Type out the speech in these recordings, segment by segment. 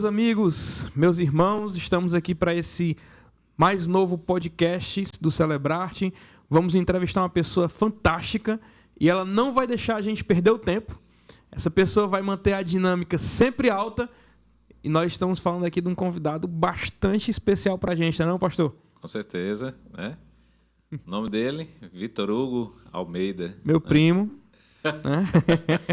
Meus amigos, meus irmãos, estamos aqui para esse mais novo podcast do Celebrarte. Vamos entrevistar uma pessoa fantástica e ela não vai deixar a gente perder o tempo. Essa pessoa vai manter a dinâmica sempre alta e nós estamos falando aqui de um convidado bastante especial para a gente, não é, pastor? Com certeza, né? O nome dele, Vitor Hugo Almeida. Meu primo.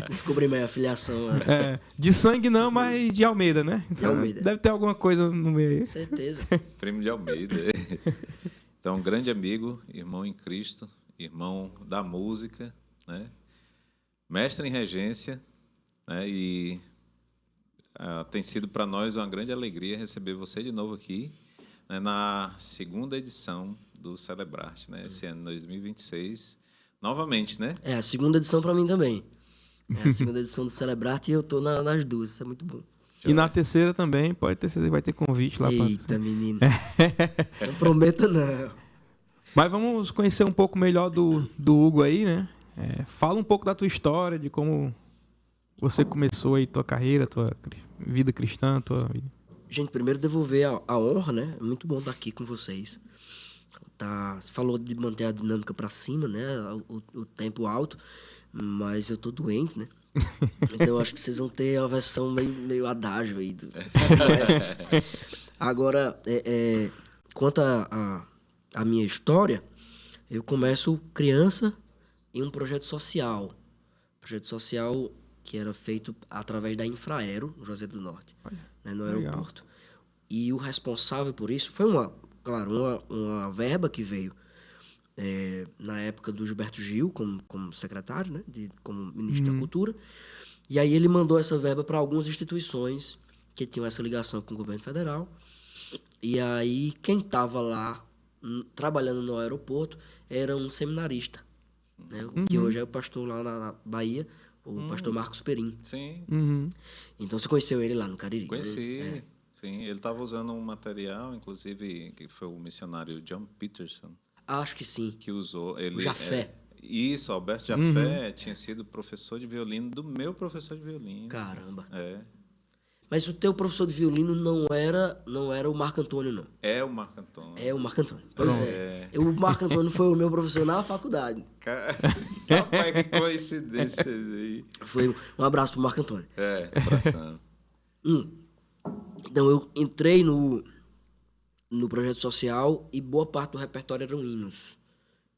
Descobri minha afiliação. Né? De sangue não, mas de Almeida, né? De Almeida. Deve ter alguma coisa no meio aí. Certeza. Primo de Almeida. Então, grande amigo, irmão em Cristo, irmão da música, né? Mestre em regência, né? E tem sido para nós uma grande alegria receber você de novo aqui, né? Na segunda edição do Celebrarte, né? Esse ano 2026. Novamente, né? É, a segunda edição pra mim também. É a segunda edição do Celebrarte e eu tô nas duas, isso é muito bom. E na terceira também, pode ter, vai ter convite lá. Eita, menino. Não prometo, não. Mas vamos conhecer um pouco melhor do Hugo aí, né? Fala um pouco da tua história, de como você começou aí tua carreira, tua vida cristã, tua vida. Gente, primeiro devolver a honra, né? É muito bom estar aqui com vocês. Você falou de manter a dinâmica pra cima, né? O tempo alto, mas eu tô doente, né? Então eu acho que vocês vão ter uma versão meio adágio aí. Agora, quanto à minha história, eu começo criança em um projeto social. Projeto social que era feito através da Infraero, no Juazeiro do Norte, né, no aeroporto. E o responsável por isso foi uma verba que veio na época do Gilberto Gil, como secretário, né, como ministro da Cultura. E aí ele mandou essa verba para algumas instituições que tinham essa ligação com o governo federal. E aí quem estava lá trabalhando no aeroporto era um seminarista, né, que hoje é o pastor lá na Bahia, o pastor Marcos Perim. Sim. Então você conheceu ele lá no Cariri? Conheci. Sim, ele estava usando um material, inclusive, que foi o missionário John Peterson. Acho que sim. Que usou. Ele, o Jafé. Isso, Alberto Jafé tinha sido professor de violino do meu professor de violino. Caramba. É. Mas o teu professor de violino não era o Marco Antônio, não? É o Marco Antônio. É o Marco Antônio. Pois o Marco Antônio foi o meu professor na faculdade. Rapaz, que coincidência aí. Foi um abraço pro Marco Antônio. Abração. Então, eu entrei no projeto social e boa parte do repertório eram hinos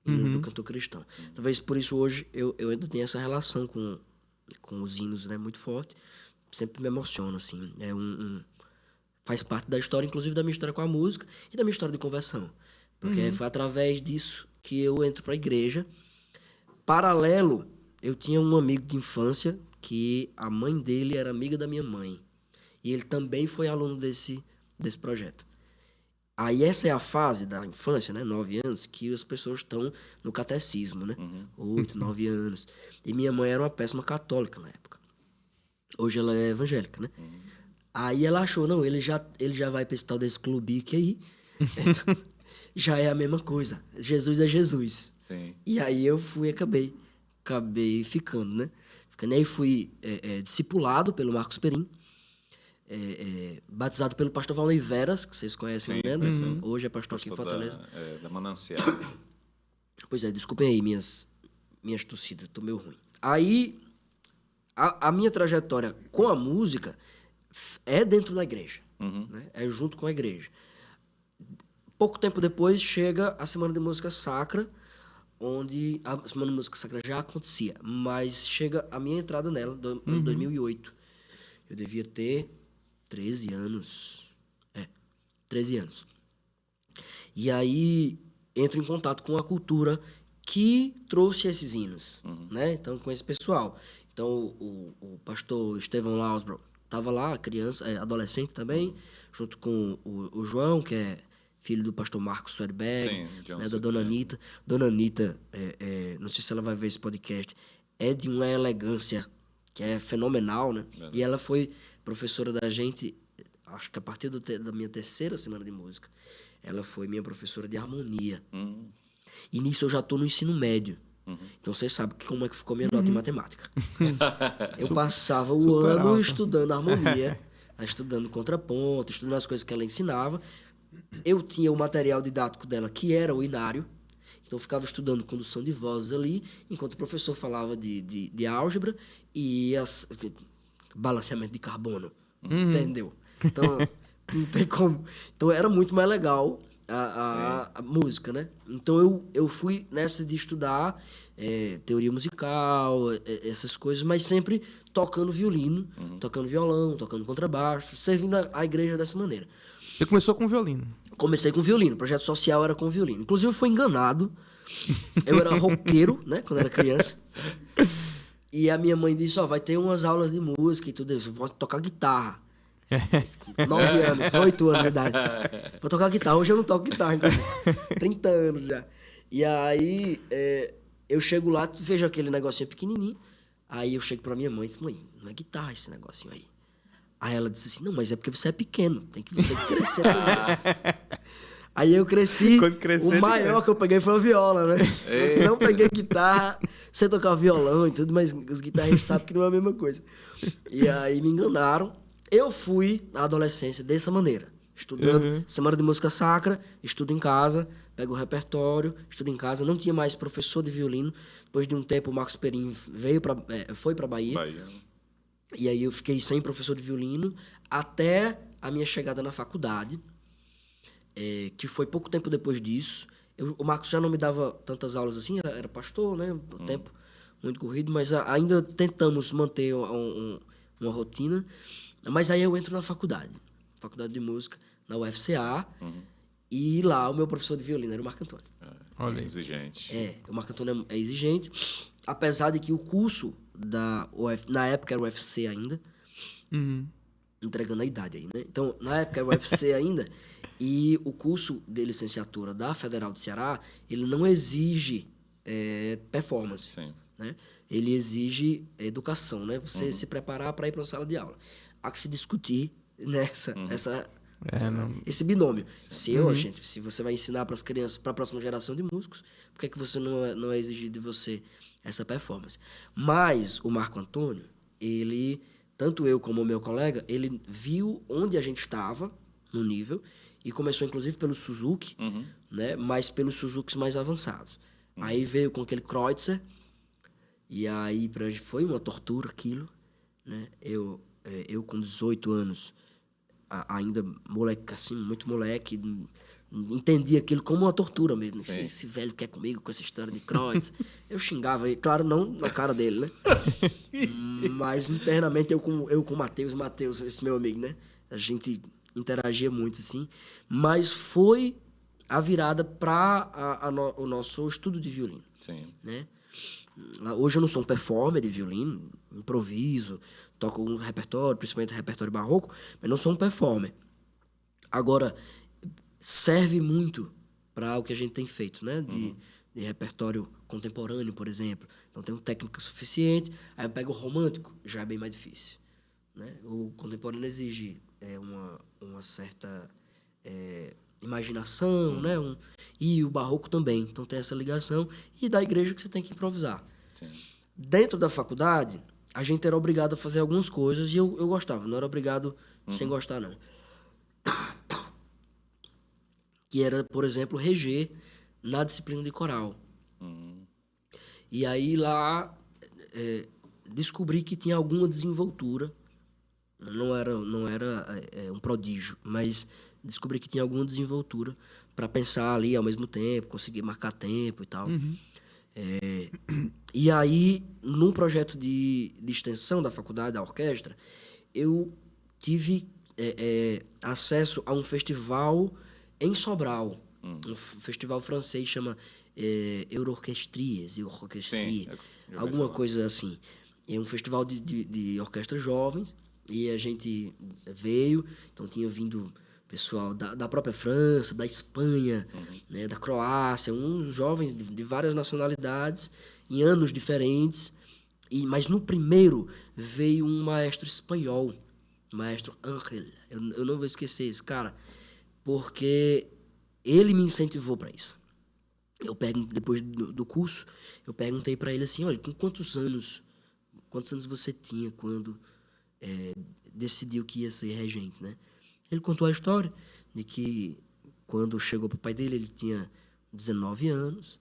do cantor cristão. Talvez por isso hoje eu ainda tenho essa relação com os hinos, né, muito forte. Sempre me emociono, assim. Faz parte da história, inclusive da minha história com a música e da minha história de conversão. Porque foi através disso que eu entro para a igreja. Paralelo, eu tinha um amigo de infância que a mãe dele era amiga da minha mãe. E ele também foi aluno desse projeto. Aí essa é a fase da infância, né? 9 anos, que as pessoas estão no catecismo, né? 8, 9 anos. E minha mãe era uma péssima católica na época. Hoje ela é evangélica, né? Aí ela achou, não, ele já vai para esse tal desse clubique aí. Então, já é a mesma coisa. Jesus é Jesus. Sim. E aí eu acabei ficando, né? E aí fui discipulado pelo Marcos Perim. Batizado pelo pastor Valnei Veras, que vocês conhecem, né? Hoje é pastor aqui em Fortaleza. Da Manancial. Pois é, desculpem aí minhas torcidas, tô meio ruim. Aí, a minha trajetória com a música é dentro da igreja, né? É junto com a igreja. Pouco tempo depois chega a Semana de Música Sacra, onde a Semana de Música Sacra já acontecia, mas chega a minha entrada nela, em 2008. Eu devia ter 13 anos. 13 anos. E aí entro em contato com a cultura que trouxe esses hinos, né? Então, com esse pessoal. Então, o pastor Estevão Lausbro estava lá, criança, adolescente também, junto com o João, que é filho do pastor Marcos Swerberg, né, da Dona Anitta. Dona Anitta, não sei se ela vai ver esse podcast, é de uma elegância que é fenomenal, né? E ela foi professora da gente, acho que a partir da minha terceira semana de música, ela foi minha professora de harmonia. E nisso eu já estou no ensino médio. Então você sabe como é que ficou minha nota em matemática. Eu passava o ano estudando harmonia estudando contraponto, estudando as coisas que ela ensinava. Eu tinha o material didático dela, que era o inário. Então, eu ficava estudando condução de vozes ali, enquanto o professor falava de álgebra e balanceamento de carbono. Entendeu? Então, não tem como. Então, era muito mais legal a música, né? Então, eu fui nessa de estudar teoria musical, essas coisas, mas sempre tocando violino, tocando violão, tocando contrabaixo, servindo a igreja dessa maneira. Você começou com violino? Comecei com violino, o projeto social era com violino. Inclusive, eu fui enganado. Eu era roqueiro, né, quando era criança. E a minha mãe disse, vai ter umas aulas de música e tudo isso. Vou tocar guitarra. 9 anos, 8 anos de idade. Vou tocar guitarra. Hoje eu não toco guitarra, então. 30 anos já. E aí, eu chego lá, vejo aquele negocinho pequenininho. Aí eu chego pra minha mãe e disse, mãe, não é guitarra esse negocinho aí. Aí ela disse assim, não, mas é porque você é pequeno, tem que você crescer primeiro. Aí eu cresci, o maior que eu peguei foi a viola, né? Eu não peguei guitarra, sei tocar violão e tudo, mas os guitarristas sabem que não é a mesma coisa. E aí me enganaram. Eu fui na adolescência dessa maneira, estudando semana de música sacra, estudo em casa, pego o repertório, estudo em casa, não tinha mais professor de violino. Depois de um tempo o Marcos Perim foi para Bahia. E aí eu fiquei sem professor de violino até a minha chegada na faculdade, que foi pouco tempo depois disso. O Marcos já não me dava tantas aulas assim, era pastor, né? O tempo muito corrido, mas ainda tentamos manter uma rotina. Mas aí eu entro na faculdade de música, na UFCA, e lá o meu professor de violino era o Marco Antônio. Olha, exigente. O Marco Antônio é exigente, apesar de que o curso na época era o UFC ainda, entregando a idade aí, né? Então, na época era o UFC ainda, e o curso de licenciatura da Federal do Ceará, ele não exige performance, Sim. né? Ele exige educação, né? Você se preparar para ir para uma sala de aula. Há que se discutir esse binômio. Se você vai ensinar para as crianças, para a próxima geração de músicos, por que você não é exigido de você essa performance? Mas o Marco Antônio, ele, tanto eu como o meu colega, ele viu onde a gente estava no nível e começou inclusive pelo Suzuki, né? Mas pelos Suzukis mais avançados. Aí veio com aquele Kreutzer, e aí pra gente foi uma tortura aquilo, né? Eu com 18 anos, ainda moleque, assim, muito moleque, entendi aquilo como uma tortura mesmo. Esse velho quer comigo com essa história de Kreutzer. Eu xingava ele, claro, não na cara dele, né? Mas internamente eu com o Matheus, esse meu amigo, né? A gente interagia muito, assim. Mas foi a virada para o nosso estudo de violino. Sim. Né? Hoje eu não sou um performer de violino, improviso, toco um repertório, principalmente repertório barroco, mas não sou um performer. Agora, serve muito para o que a gente tem feito, né? De repertório contemporâneo, por exemplo. Então, tem técnica suficiente, aí eu pego o romântico, já é bem mais difícil. Né? O contemporâneo exige uma certa imaginação, né? E o barroco também. Então, tem essa ligação. E da igreja que você tem que improvisar. Sim. Dentro da faculdade, a gente era obrigado a fazer algumas coisas e eu gostava. Não era obrigado sem gostar, não. Que era, por exemplo, reger na disciplina de coral. E aí lá descobri que tinha alguma desenvoltura. Não era um prodígio, mas descobri que tinha alguma desenvoltura para pensar ali ao mesmo tempo, conseguir marcar tempo e tal. E aí, num projeto de extensão da faculdade, da orquestra, eu tive acesso a um festival em Sobral. Um festival francês chama Euroorquestries, alguma coisa assim. É um festival de orquestras jovens, e a gente veio, então tinha vindo pessoal da própria França, da Espanha, né, da Croácia, uns jovens de várias nacionalidades, em anos diferentes. Mas no primeiro veio um maestro espanhol, maestro Ángel. Eu não vou esquecer esse cara, porque ele me incentivou para isso. Depois do curso, eu perguntei para ele assim, olha, com quantos anos você tinha quando decidiu que ia ser regente, né? Ele contou a história de que quando chegou pro pai dele, ele tinha 19 anos,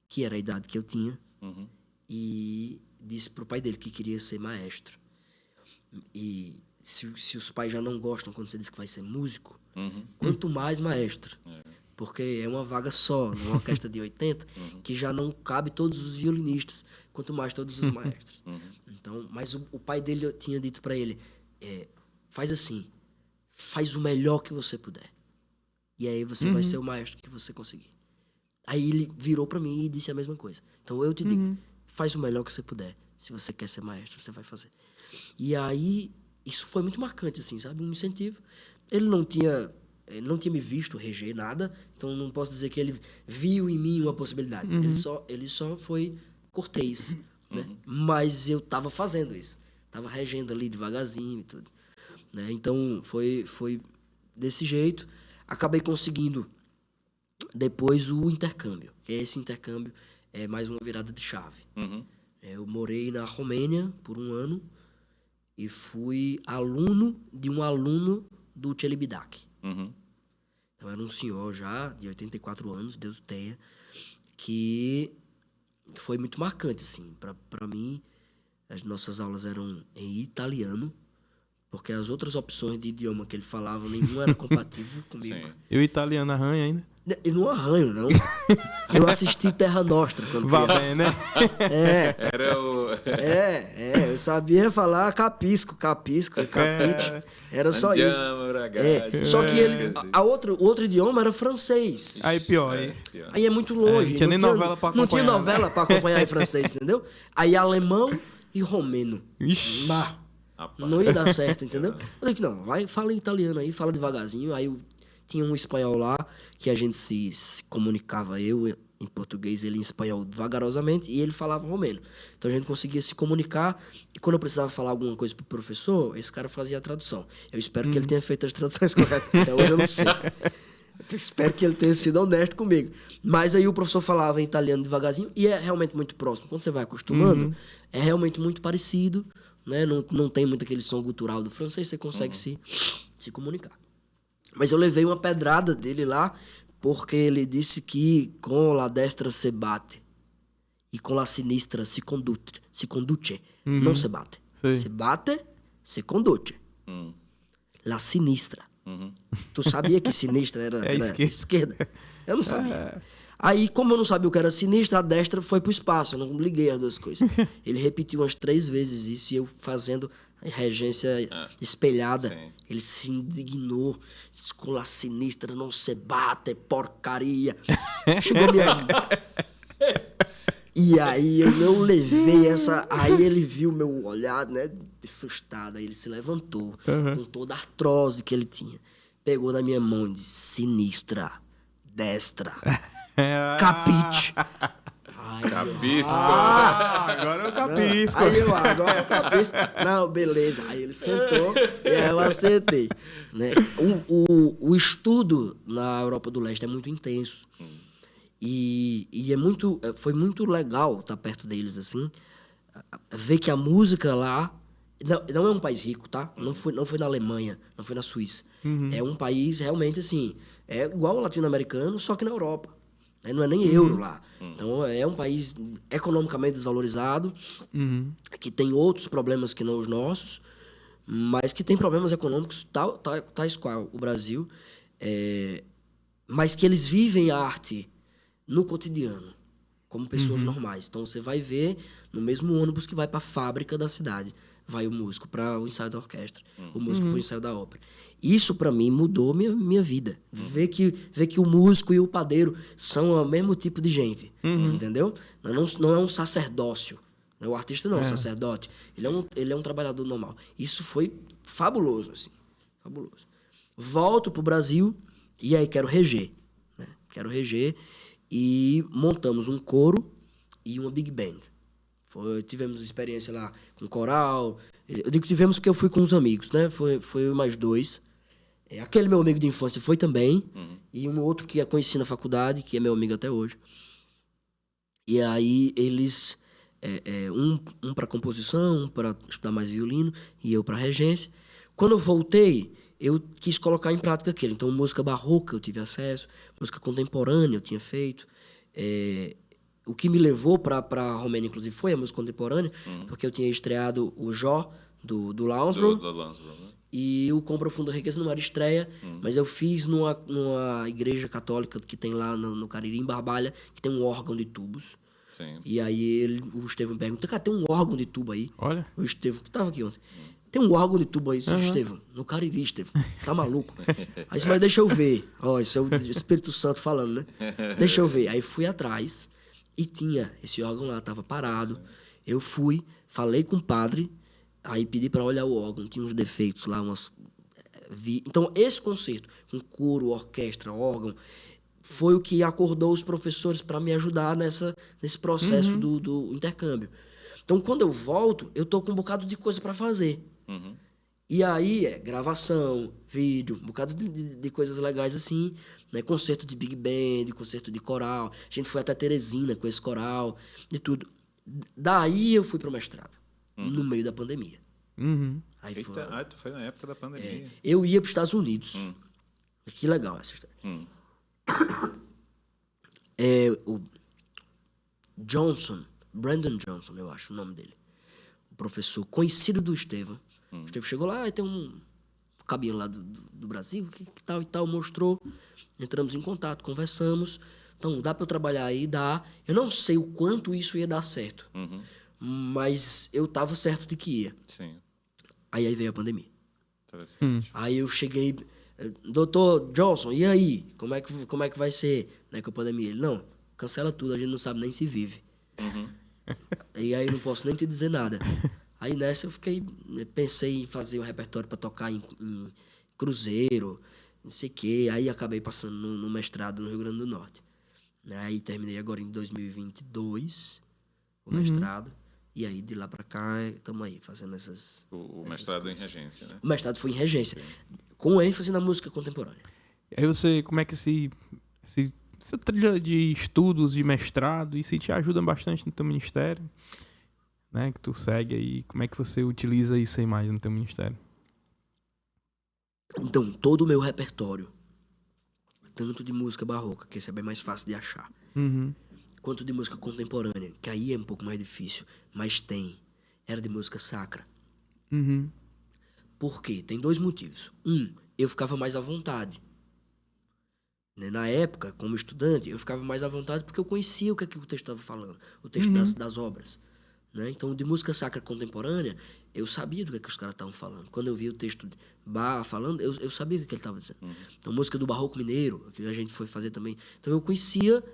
que era a idade que eu tinha, e disse pro pai dele que queria ser maestro. E se os pais já não gostam quando você diz que vai ser músico, quanto mais maestro. Porque é uma vaga só, numa orquestra de 80, que já não cabe todos os violinistas, quanto mais todos os maestros. Então, mas o pai dele tinha dito para ele, faz assim, faz o melhor que você puder. E aí você vai ser o maestro que você conseguir. Aí ele virou para mim e disse a mesma coisa. Então eu te digo, faz o melhor que você puder. Se você quer ser maestro, você vai fazer. E aí, isso foi muito marcante, assim, sabe? Um incentivo. Ele não tinha me visto reger nada, então não posso dizer que ele viu em mim uma possibilidade. Ele só foi cortês, né? Mas eu tava fazendo isso. Tava regendo ali devagarzinho e tudo. Né? Então, foi desse jeito. Acabei conseguindo depois o intercâmbio. Esse intercâmbio é mais uma virada de chave. Eu morei na Romênia por 1 ano e fui aluno de um aluno do Celibidache. Então era um senhor já de 84 anos, Deus o tenha, que foi muito marcante, assim. Para mim, as nossas aulas eram em italiano, porque as outras opções de idioma que ele falava, nenhuma era compatível comigo. Sim. E o italiano arranha ainda? Eu não arranho, não. Eu assisti Terra Nostra quando Vá criança. bem, né? Era o... Eu sabia falar capisco, capite. Era só isso. Só que o outro idioma era francês. Aí pior, aí. Aí é muito longe. Não tinha nem novela pra Não tinha acompanhar, novela pra acompanhar em francês, entendeu? Aí alemão e romeno. Ixi. Bah, não ia dar certo, entendeu? Eu disse, não, fala em italiano aí, fala devagarzinho. Aí tinha um espanhol lá, que a gente se comunicava, eu em português, ele em espanhol vagarosamente, e ele falava romeno. Então a gente conseguia se comunicar, e quando eu precisava falar alguma coisa pro professor, esse cara fazia a tradução. Eu espero que ele tenha feito as traduções corretas, até hoje eu não sei. Eu espero que ele tenha sido honesto comigo. Mas aí o professor falava em italiano devagarzinho, e é realmente muito próximo. Quando você vai acostumando, é realmente muito parecido, né? Não tem muito aquele som gutural do francês, você consegue se comunicar. Mas eu levei uma pedrada dele lá, porque ele disse que com la destra se bate e com la sinistra se conduce. Não se bate. Sim. Se bate, se conduce. La sinistra. Tu sabia que sinistra era esquerda? Eu não sabia. Aí, como eu não sabia o que era sinistra, a destra foi pro espaço. Eu não liguei as duas coisas. Ele repetiu umas 3 vezes isso e eu fazendo a regência espelhada. Sim. Ele se indignou. Escola sinistra, não se bate, porcaria. Chegou minha... E aí eu não levei essa... Aí ele viu meu olhar, né, assustado. Aí ele se levantou com toda a artrose que ele tinha. Pegou na minha mão e disse, sinistra, destra, capite. Capisco. Agora eu capisco. Agora eu capisco. Não, beleza. Aí ele sentou e aí eu acertei. Né? O estudo na Europa do Leste é muito intenso. E foi muito legal estar perto deles, assim. Ver que a música lá... Não é um país rico, tá? Não foi na Alemanha, não foi na Suíça. É um país realmente, assim... É igual ao latino-americano, só que na Europa. Não é nem euro lá. Então, é um país economicamente desvalorizado, que tem outros problemas que não os nossos, mas que tem problemas econômicos tais qual o Brasil, mas que eles vivem a arte no cotidiano, como pessoas normais. Então, você vai ver no mesmo ônibus que vai para a fábrica da cidade, vai o músico para o ensaio da orquestra, o músico para o ensaio da ópera. Isso, para mim, mudou minha vida. Ver que o músico e o padeiro são o mesmo tipo de gente, entendeu? Não é um sacerdócio. O artista não é um sacerdote. Ele é um trabalhador normal. Isso foi fabuloso, assim. Fabuloso. Volto pro Brasil e aí quero reger. Né? Quero reger e montamos um coro e uma big band. Tivemos experiência lá com coral. Eu digo que tivemos porque eu fui com uns amigos, né? Foi mais 2. Aquele meu amigo de infância foi também. E um outro que eu conheci na faculdade, que é meu amigo até hoje. E aí eles... um para composição, um para estudar mais violino, e eu para regência. Quando eu voltei, eu quis colocar em prática aquilo. Então, música barroca eu tive acesso, música contemporânea eu tinha feito. O que me levou para a Romênia, inclusive, foi a música contemporânea, porque eu tinha estreado o Jó, do Lounsborough, né? e o Com Profunda Riqueza não era estreia, mas eu fiz numa igreja católica que tem lá no Cariri, em Barbalha, que tem um órgão de tubos. Sim. E aí o Estevão pergunta, cara, tem um órgão de tubo aí? Olha. O Estevão, que tava aqui ontem. Tem um órgão de tubo aí, Estevão, no Cariri, Estevão. Tá maluco? Aí disse, mas deixa eu ver. Ó, isso é o Espírito Santo falando, né? Deixa eu ver. Aí fui atrás e tinha esse órgão lá, tava parado. Eu fui, falei com o padre, aí pedi para olhar o órgão, tinha uns defeitos lá, Então, esse concerto, com coro, orquestra, órgão, foi o que acordou os professores para me ajudar nesse processo do intercâmbio. Então, quando eu volto, eu tô com um bocado de coisa para fazer. E aí gravação, vídeo, um bocado de coisas legais assim, né? Concerto de Big Band, concerto de coral. A gente foi até Teresina com esse coral, de tudo. Daí eu fui pro mestrado, no meio da pandemia. Aí Tu foi na época da pandemia. Eu ia para os Estados Unidos. Que legal essa história. O Brandon Johnson, eu acho o nome dele. O professor conhecido do Estevão. O Estevão chegou lá, tem um cabinho lá do Brasil, que tal e tal, mostrou. Entramos em contato, conversamos. Então, dá para eu trabalhar aí? Dá. Eu não sei o quanto isso ia dar certo. Mas eu tava certo de que ia. Sim. Aí veio a pandemia. Interessante. Aí eu cheguei, doutor Johnson, e aí? Como é que vai ser, né, com a pandemia? Ele, não, cancela tudo, a gente não sabe nem se vive. E aí não posso nem te dizer nada. Aí nessa eu pensei em fazer um repertório para tocar em cruzeiro, não sei o quê. Aí acabei passando no mestrado no Rio Grande do Norte. Aí terminei agora em 2022 o mestrado. E aí, de lá para cá, estamos aí fazendo essas... O mestrado coisas. Em regência, né? O mestrado foi em regência, com ênfase na música contemporânea. Aí você, como é que essa trilha de estudos, de mestrado, isso te ajuda bastante no teu ministério, né? Que tu segue aí, como é que você utiliza isso aí mais no teu ministério? Então, todo o meu repertório, tanto de música barroca, que esse é bem mais fácil de achar, quanto de música contemporânea, que aí é um pouco mais difícil, mas era de música sacra. Por quê? Tem dois motivos. Eu ficava mais à vontade. Na época, como estudante, eu ficava mais à vontade porque eu conhecia o que o texto estava falando, o texto das obras. Né? Então, de música sacra contemporânea, eu sabia do que os caras estavam falando. Quando eu vi o texto de Bach falando, eu sabia o que ele estava dizendo. Então, música do Barroco Mineiro, que a gente foi fazer também. Então, eu conhecia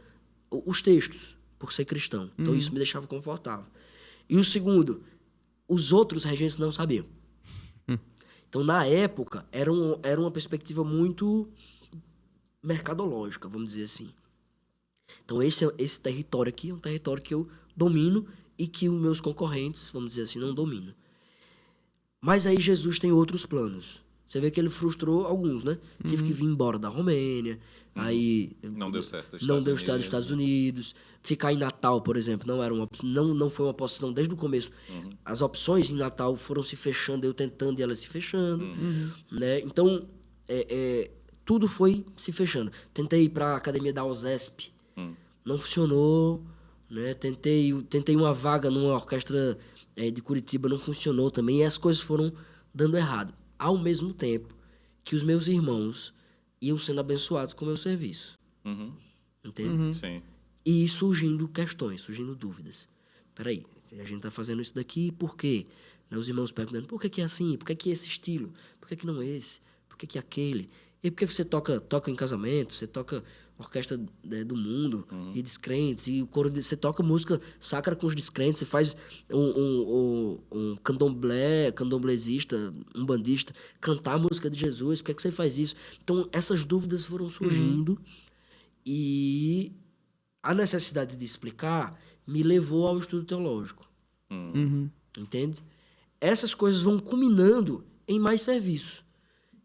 os textos, por ser cristão. Então, isso me deixava confortável. E o segundo, os outros regentes não sabiam. Então, na época, era uma perspectiva muito mercadológica, vamos dizer assim. Então, esse território aqui é um território que eu domino e que os meus concorrentes, vamos dizer assim, não dominam. Mas aí Jesus tem outros planos. Você vê que ele frustrou alguns, né? Tive que vir embora da Romênia, aí... Não deu certo. Não deu certo nos Estados Unidos. Ficar em Natal, por exemplo, não foi uma posição desde o começo. As opções em Natal foram se fechando, eu tentando e elas se fechando. Né? Então, tudo foi se fechando. Tentei ir para a academia da OSESP, não funcionou. Né? Tentei uma vaga numa orquestra de Curitiba, não funcionou também. E as coisas foram dando errado. Ao mesmo tempo que os meus irmãos iam sendo abençoados com o meu serviço. Entende? Sim. E surgindo questões, surgindo dúvidas. Peraí, a gente tá fazendo isso daqui, por quê? Né, os irmãos perguntando, por que é assim? Por que é esse estilo? Por que não é esse? Por que é aquele? E por que você toca em casamento, você toca orquestra do mundo e descrentes, e o coro você toca música sacra com os descrentes, você faz um candomblésista, um bandista, cantar a música de Jesus, por que você faz isso? Então, essas dúvidas foram surgindo e a necessidade de explicar me levou ao estudo teológico. Entende? Essas coisas vão culminando em mais serviço.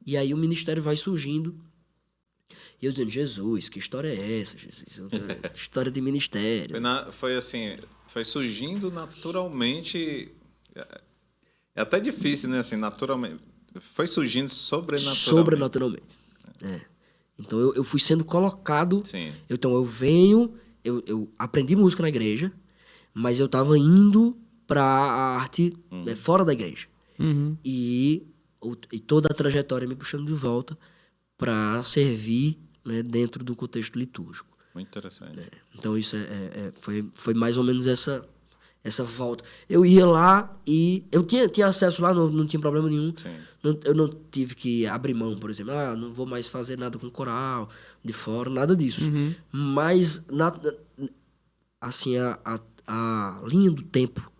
E aí o ministério vai surgindo. E eu dizendo, Jesus, que história é essa, Jesus? História de ministério. Foi surgindo naturalmente. É até difícil, né? Assim, naturalmente. Foi surgindo sobrenaturalmente. Sobrenaturalmente. Então eu fui sendo colocado. Sim. Então eu aprendi música na igreja, mas eu estava indo para a arte fora da igreja. E toda a trajetória me puxando de volta para servir, né, dentro do contexto litúrgico. Muito interessante. Então isso foi mais ou menos essa volta. Eu ia lá e eu tinha acesso lá, não tinha problema nenhum. Eu não tive que abrir mão, por exemplo. Não vou mais fazer nada com coral, de fora, nada disso. Mas, assim, a linha do tempo,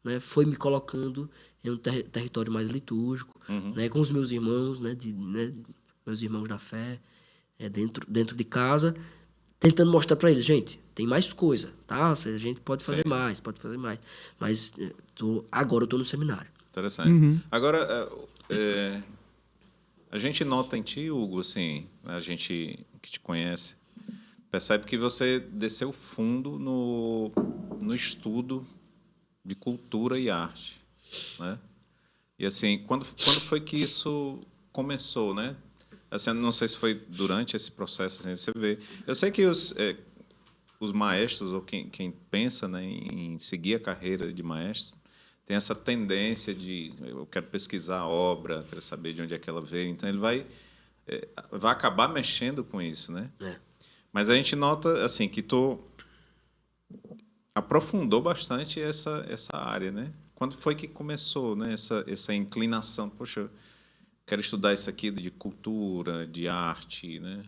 né, foi me colocando em um território mais litúrgico, né, com os meus irmãos, né, meus irmãos da fé, dentro de casa, tentando mostrar para eles, gente, tem mais coisa, tá? A gente pode fazer mais. Mas agora eu tô no seminário. Interessante. Agora, a gente nota em ti, Hugo, assim, a gente que te conhece, percebe que você desceu fundo no estudo de cultura e arte, né? E assim, quando foi que isso começou, né? Assim, não sei se foi durante esse processo, assim, você vê. Eu sei que os maestros, ou quem pensa, né, em seguir a carreira de maestro, tem essa tendência de, eu quero pesquisar a obra, quero saber de onde é que ela veio. Então, ele vai acabar mexendo com isso, né? Mas a gente nota, assim, que tu aprofundou bastante essa área, né? Quando foi que começou, né, essa inclinação? Poxa, quero estudar isso aqui de cultura, de arte, né?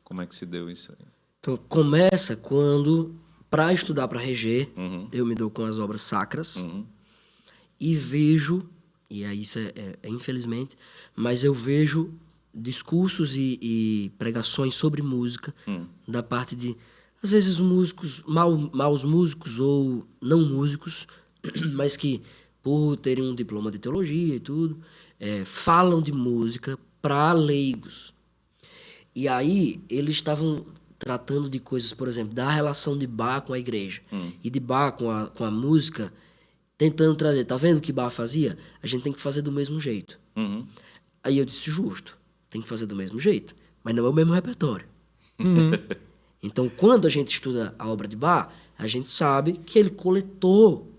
Como é que se deu isso aí? Então, começa quando, para estudar para reger, eu me dou com as obras sacras e vejo, e aí isso infelizmente, mas eu vejo discursos e pregações sobre música da parte de, às vezes, músicos, maus músicos ou não músicos, mas que, por terem um diploma de teologia e tudo, falam de música para leigos. E aí eles estavam tratando de coisas, por exemplo, da relação de Bach com a igreja e de Bach com a música, tentando trazer, tá vendo o que Bach fazia? A gente tem que fazer do mesmo jeito. Aí eu disse, justo, tem que fazer do mesmo jeito, mas não é o mesmo repertório. Então, quando a gente estuda a obra de Bach, a gente sabe que ele coletou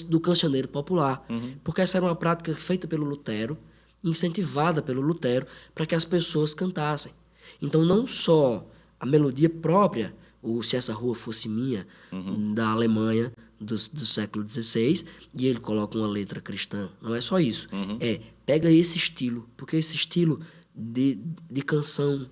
do cancioneiro popular, porque essa era uma prática feita pelo Lutero, incentivada pelo Lutero, para que as pessoas cantassem. Então, não só a melodia própria, o Se Essa Rua Fosse Minha, da Alemanha, do século XVI, e ele coloca uma letra cristã. Não é só isso. Pega esse estilo, porque esse estilo de canção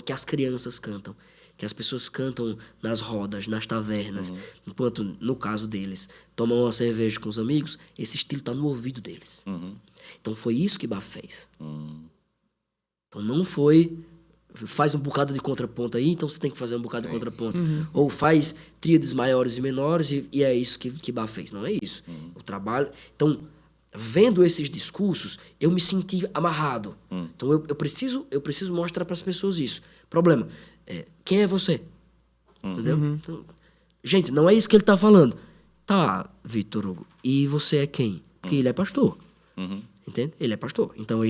que as crianças cantam, que as pessoas cantam nas rodas, nas tavernas, enquanto, no caso deles, tomam uma cerveja com os amigos, esse estilo está no ouvido deles. Então, foi isso que Bach fez. Então, não foi... Faz um bocado de contraponto aí, então você tem que fazer um bocado de contraponto. Ou faz tríades maiores e menores, e é isso que Bach fez. Não é isso. O trabalho... Então, vendo esses discursos, eu me senti amarrado. Então, eu preciso mostrar para as pessoas isso. Problema, quem é você? Entendeu? Então, gente, não é isso que ele está falando. Tá, Vitor Hugo, e você é quem? Porque ele é pastor. Entende? Ele é pastor. Então,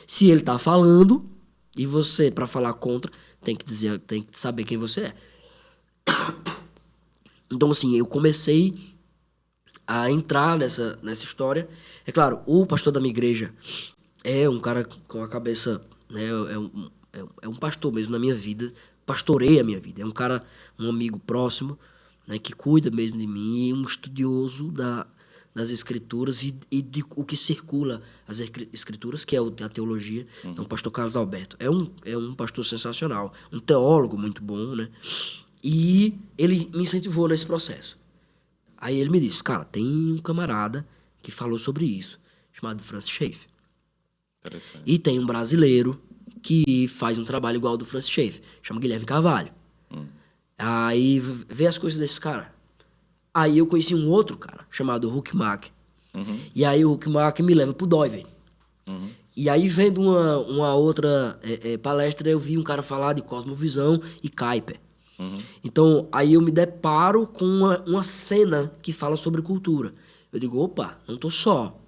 se ele está falando, e você, para falar contra, tem que saber quem você é. Então, assim, eu comecei a entrar nessa história. É claro, o pastor da minha igreja é um cara com a cabeça, né, é um pastor mesmo na minha vida, pastoreia a minha vida. É um cara, um amigo próximo, né, que cuida mesmo de mim, um estudioso das escrituras e de o que circula as escrituras, que é a teologia. Então, o pastor Carlos Alberto é um pastor sensacional, um teólogo muito bom, né? E ele me incentivou nesse processo. Aí ele me disse, cara, tem um camarada que falou sobre isso, chamado Francis Schaeffer. E tem um brasileiro que faz um trabalho igual ao do Francis Schaeffer, chama Guilherme Carvalho. Aí vê as coisas desse cara. Aí eu conheci um outro cara, chamado Huck Mack. E aí o Huck Mack me leva pro Doiven. E aí, vendo uma outra palestra, eu vi um cara falar de cosmovisão e Kuyper. Então, aí eu me deparo com uma cena que fala sobre cultura. Eu digo, opa, não tô só.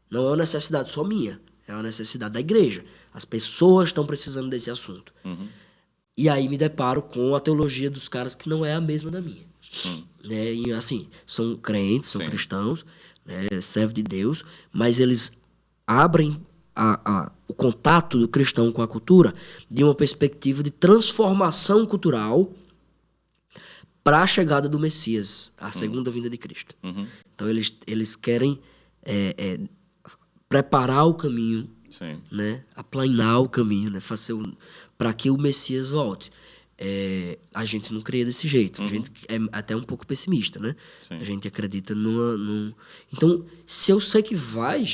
Não é uma necessidade só minha. É uma necessidade da igreja. As pessoas estão precisando desse assunto. E aí me deparo com a teologia dos caras que não é a mesma da minha. Né? E assim, são crentes, são cristãos, né? Servos de Deus, mas eles abrem o contato do cristão com a cultura de uma perspectiva de transformação cultural para a chegada do Messias, a segunda vinda de Cristo. Então eles querem preparar o caminho, né? Aplanar o caminho, né? Para que o Messias volte. A gente não crê desse jeito. A gente é até um pouco pessimista, né? A gente acredita Então, se eu sei que vai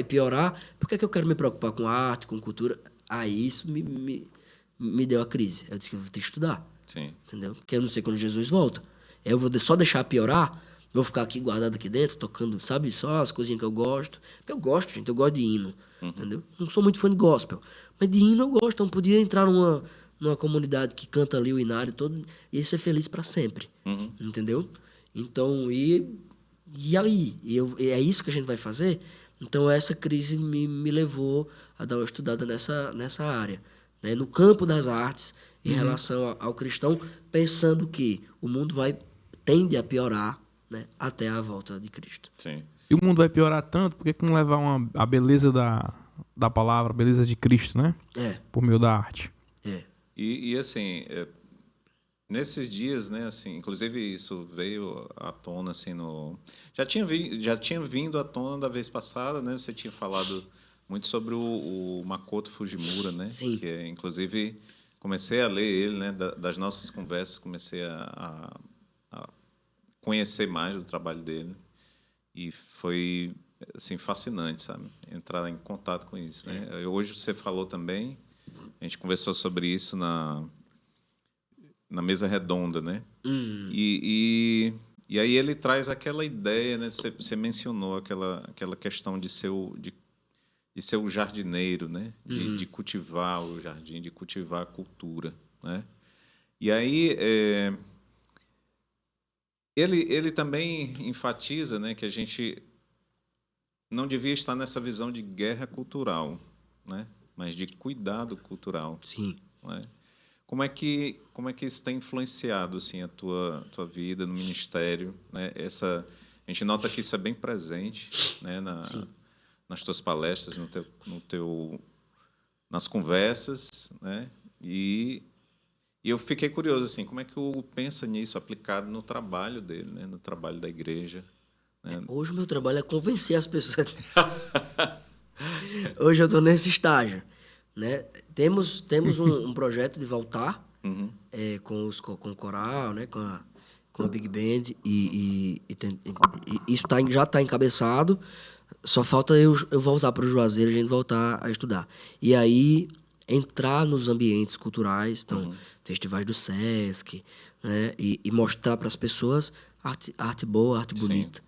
piorar, por que eu quero me preocupar com arte, com cultura? Aí isso me deu a crise. Eu disse que eu vou ter que estudar. Entendeu? Porque eu não sei quando Jesus volta. Eu vou só deixar piorar, vou ficar aqui guardado aqui dentro, tocando, sabe, só as coisinhas que eu gosto. Porque eu gosto, gente, eu gosto de hino. Entendeu? Não sou muito fã de gospel, mas de hino eu gosto. Então podia entrar numa comunidade que canta ali o inário todo e ser feliz para sempre. Entendeu? Então, e aí? É isso que a gente vai fazer? Então, essa crise me levou a dar uma estudada nessa área, né? No campo das artes, em relação ao cristão, pensando que o mundo tende a piorar, né? Até a volta de Cristo. E o mundo vai piorar tanto, por que não levar a beleza da palavra, a beleza de Cristo, né? Por meio da arte. E assim, nesses dias, né, assim, inclusive isso veio à tona, assim, já tinha vindo à tona da vez passada, né? Você tinha falado muito sobre o Makoto Fujimura, né? Sim. Que inclusive comecei a ler ele, né? Das nossas conversas, comecei a conhecer mais do trabalho dele e foi assim fascinante, sabe? Entrar em contato com isso, né? Hoje você falou também. A gente conversou sobre isso na mesa redonda, né? E aí ele traz aquela ideia, né? Você mencionou aquela questão de ser o jardineiro, né? De cultivar o jardim, de cultivar a cultura, né? E aí ele também enfatiza, né, que a gente não devia estar nessa visão de guerra cultural, né? Mas de cuidado cultural. Sim. Né? Como é que isso tem influenciado assim, a tua vida no ministério? Né? A gente nota que isso é bem presente, né, nas tuas palestras, nas conversas, né? E eu fiquei curioso, assim, como é que o Hugo pensa nisso aplicado no trabalho dele, né? No trabalho da igreja? Né? Hoje o meu trabalho é convencer as pessoas. Hoje eu estou nesse estágio, né? Temos um projeto de voltar com o coral, né? Com a Big Band e isso já está encabeçado. Só falta eu voltar para o Juazeiro e a gente voltar a estudar. E aí entrar nos ambientes culturais, então festivais do Sesc, né? E mostrar para as pessoas arte boa, arte bonita,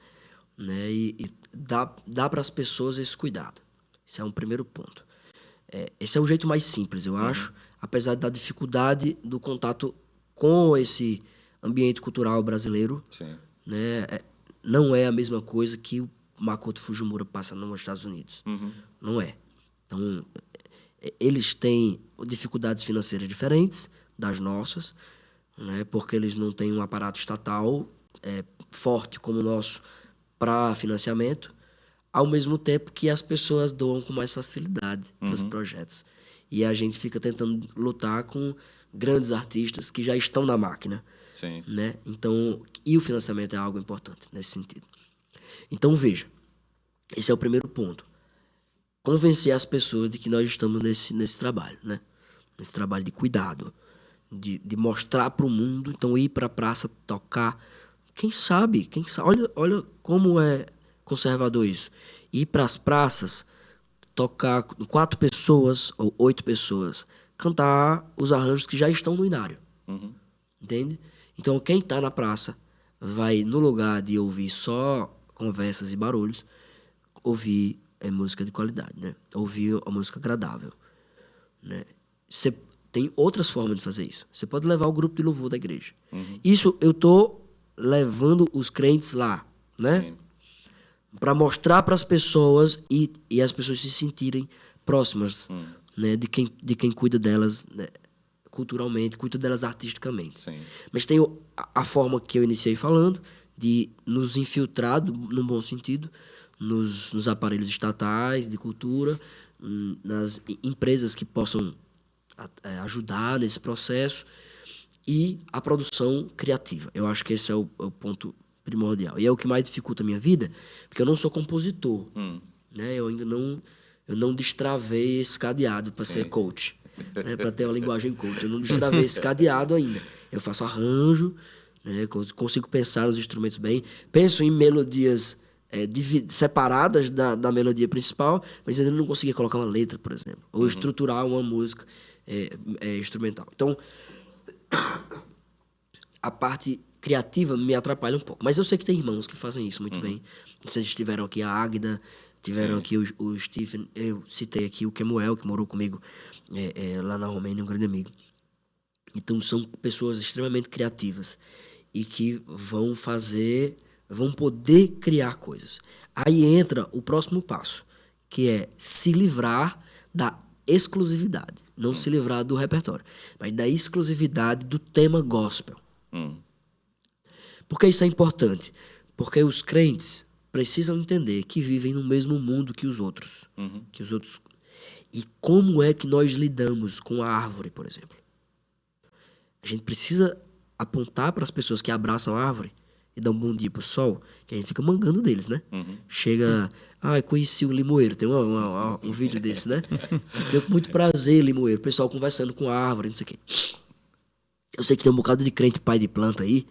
né? E dar para as pessoas esse cuidado. Esse é um primeiro ponto. Esse é o jeito mais simples, eu acho, apesar da dificuldade do contato com esse ambiente cultural brasileiro. Né? Não é a mesma coisa que o Makoto Fujimura passa nos Estados Unidos. Não é. Então, eles têm dificuldades financeiras diferentes das nossas, né? Porque eles não têm um aparato estatal forte como o nosso para financiamento, ao mesmo tempo que as pessoas doam com mais facilidade para os projetos. E a gente fica tentando lutar com grandes artistas que já estão na máquina. Né? Então, e o financiamento é algo importante nesse sentido. Então, veja, esse é o primeiro ponto. Convencer as pessoas de que nós estamos nesse trabalho, né? Nesse trabalho de cuidado, de mostrar para o mundo, então ir para a praça tocar. Quem sabe, olha como é conservador isso. Ir para as praças, tocar 4 pessoas ou 8 pessoas, cantar os arranjos que já estão no inário. Entende? Então, quem está na praça vai, no lugar de ouvir só conversas e barulhos, ouvir música de qualidade, né? Ouvir a música agradável. Né? Você tem outras formas de fazer isso. Você pode levar o grupo de louvor da igreja. Isso eu estou levando os crentes lá, né? Para mostrar para as pessoas e as pessoas se sentirem próximas, né, de quem cuida delas, né, culturalmente, cuida delas artisticamente. Sim. Mas tem a forma que eu iniciei falando, de nos infiltrar, no bom sentido, nos aparelhos estatais de cultura, nas empresas que possam ajudar nesse processo, e a produção criativa. Eu acho que esse é o ponto primordial. E é o que mais dificulta a minha vida, porque eu não sou compositor. Né? Eu ainda não destravei esse cadeado para ser coach, né? Para ter uma linguagem coach. Eu não destravei esse cadeado ainda. Eu faço arranjo, né? Consigo pensar os instrumentos bem. Penso em melodias separadas da melodia principal, mas ainda não consegui colocar uma letra, por exemplo. Ou estruturar uma música instrumental. Então, a parte criativa me atrapalha um pouco. Mas eu sei que tem irmãos que fazem isso muito bem. Vocês tiveram aqui a Águida, tiveram aqui o Stephen, eu citei aqui o Kemuel, que morou comigo lá na Romênia, um grande amigo. Então são pessoas extremamente criativas e que vão poder criar coisas. Aí entra o próximo passo, que é se livrar da exclusividade. Não se livrar do repertório, mas da exclusividade do tema gospel. Por que isso é importante? Porque os crentes precisam entender que vivem no mesmo mundo que os outros. E como é que nós lidamos com a árvore, por exemplo? A gente precisa apontar para as pessoas que abraçam a árvore e dão um bom dia pro sol, que a gente fica mangando deles, né? Chega... conheci o limoeiro. Tem um vídeo desse, né? Deu muito prazer, limoeiro. O pessoal conversando com a árvore, não sei o quê. Eu sei que tem um bocado de crente pai de planta aí,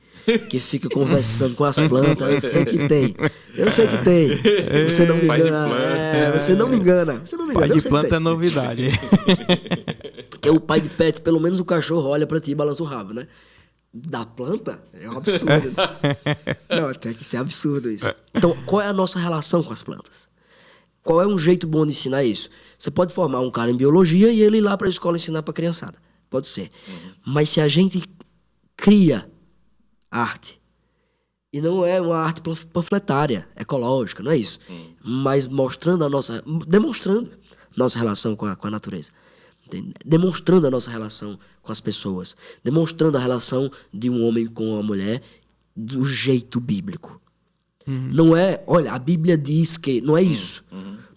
que fica conversando com as plantas. Eu sei que tem. Você não me engana. Você não me engana. Pai de planta é novidade. Porque o pai de pet, pelo menos o cachorro olha pra ti e balança o rabo, né? Da planta? É um absurdo. Não, tem que ser absurdo isso. Então, qual é a nossa relação com as plantas? Qual é um jeito bom de ensinar isso? Você pode formar um cara em biologia e ele ir lá pra escola ensinar pra criançada. Pode ser. Mas se a gente cria arte, e não é uma arte panfletária, ecológica, não é isso. Mas demonstrando nossa relação com a natureza. Demonstrando a nossa relação com as pessoas, demonstrando a relação de um homem com uma mulher do jeito bíblico. Não é, olha, a Bíblia diz que... Não é isso.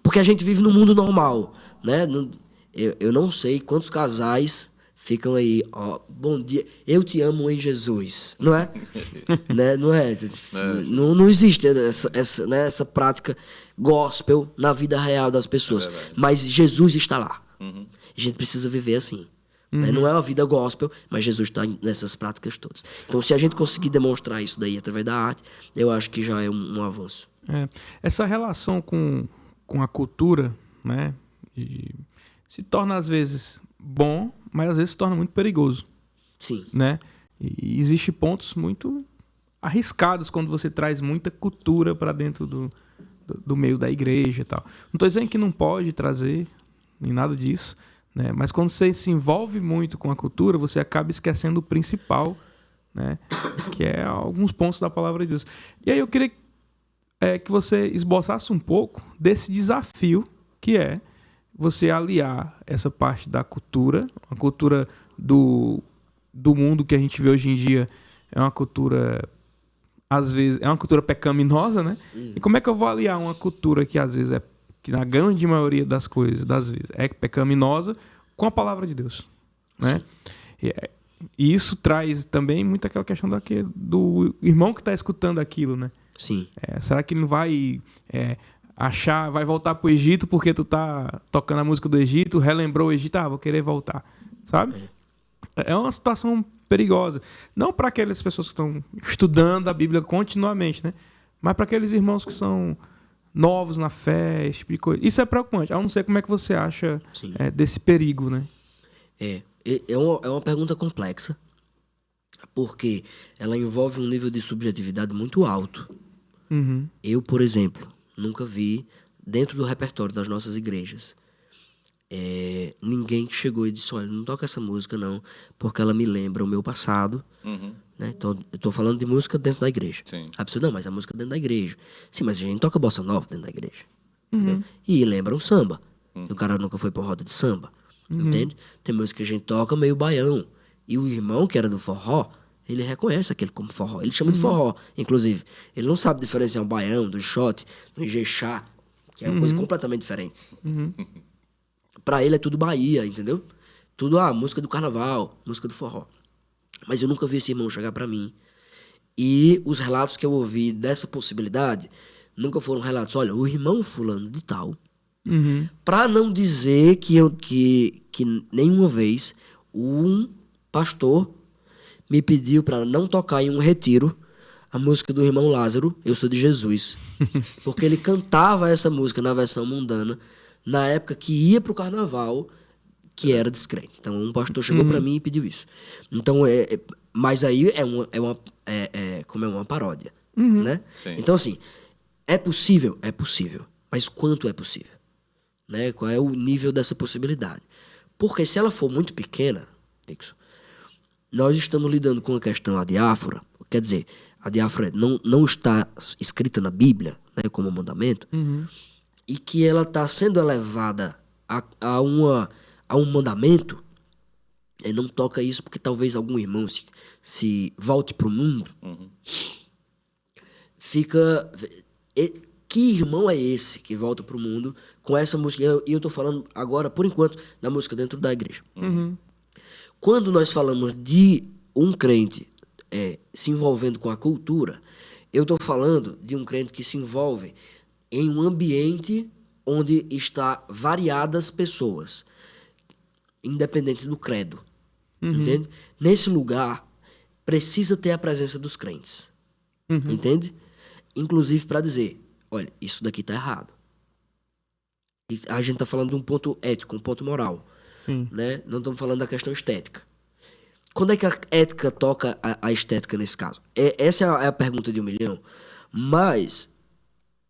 Porque a gente vive num mundo normal, né? Eu não sei quantos casais ficam aí, ó, bom dia, eu te amo em Jesus, não é? Né? Não é? Não existe essa prática gospel na vida real das pessoas. Mas Jesus está lá. A gente precisa viver assim. Né? Não é uma vida gospel, mas Jesus está nessas práticas todas. Então, se a gente conseguir demonstrar isso daí através da arte, eu acho que já é um avanço. Essa relação com a cultura, né, se torna às vezes bom, mas às vezes se torna muito perigoso. Sim. Né? E existem pontos muito arriscados quando você traz muita cultura para dentro do meio da igreja e tal. Não estou dizendo que não pode trazer, nem nada disso, né? Mas quando você se envolve muito com a cultura, você acaba esquecendo o principal, né? Que é alguns pontos da palavra de Deus. E aí eu queria que você esboçasse um pouco desse desafio que é você aliar essa parte da cultura, a cultura do mundo que a gente vê hoje em dia é uma cultura, às vezes, é uma cultura pecaminosa, né? E como é que eu vou aliar uma cultura que às vezes que na grande maioria das vezes é pecaminosa, com a palavra de Deus, né? E isso traz também muito aquela questão do irmão que está escutando aquilo, né? Sim. Será que ele não vai vai voltar pro Egito porque tu tá tocando a música do Egito, relembrou o Egito, vou querer voltar, sabe? É uma situação perigosa. Não para aquelas pessoas que estão estudando a Bíblia continuamente, né? Mas para aqueles irmãos que são novos na fé, esse tipo de coisa. Isso é preocupante. Eu não sei como é que você acha desse perigo, né? É uma pergunta complexa, porque ela envolve um nível de subjetividade muito alto. Eu, por exemplo, nunca vi, dentro do repertório das nossas igrejas, ninguém que chegou e disse, olha, não toca essa música não, porque ela me lembra o meu passado. Né? Então, eu estou falando de música dentro da igreja. Sim. A pessoa, não, mas a música dentro da igreja. Sim, mas a gente toca bossa nova dentro da igreja. E lembra um samba. E o cara nunca foi pra roda de samba. Entende? Tem música que a gente toca meio baião. E o irmão, que era do forró, ele reconhece aquele como forró. Ele chama de forró, inclusive. Ele não sabe diferenciar um baião, do shot, do ijexá, que é uma coisa completamente diferente. Pra ele é tudo Bahia, entendeu? Tudo, música do carnaval, música do forró. Mas eu nunca vi esse irmão chegar pra mim. E os relatos que eu ouvi dessa possibilidade nunca foram relatos, olha, o irmão fulano de tal. Pra não dizer que nenhuma vez um pastor me pediu pra não tocar em um retiro a música do irmão Lázaro, Eu Sou de Jesus. Porque ele cantava essa música na versão mundana na época que ia pro carnaval, que era descrente. Então um pastor chegou pra mim e pediu isso. Então, mas aí como é uma paródia, né? Sim. Então assim, é possível? É possível. Mas quanto é possível? Né? Qual é o nível dessa possibilidade? Porque se ela for muito pequena, Dixon, nós estamos lidando com a questão adiáfora, quer dizer, a diáfora não está escrita na Bíblia, né, como mandamento, e que ela está sendo elevada a um mandamento, não toca isso porque talvez algum irmão se volte para o mundo, fica... Que irmão é esse que volta pro mundo com essa música? E eu tô falando agora, por enquanto, da música dentro da igreja. Quando nós falamos de um crente se envolvendo com a cultura, eu tô falando de um crente que se envolve em um ambiente onde está variadas pessoas, independente do credo. Entende? Nesse lugar, precisa ter a presença dos crentes. Entende? Inclusive para dizer, olha, isso daqui tá errado. E a gente tá falando de um ponto ético, um ponto moral. Né? Não estamos falando da questão estética. Quando é que a ética toca a estética nesse caso? Essa é a pergunta de 1 milhão. Mas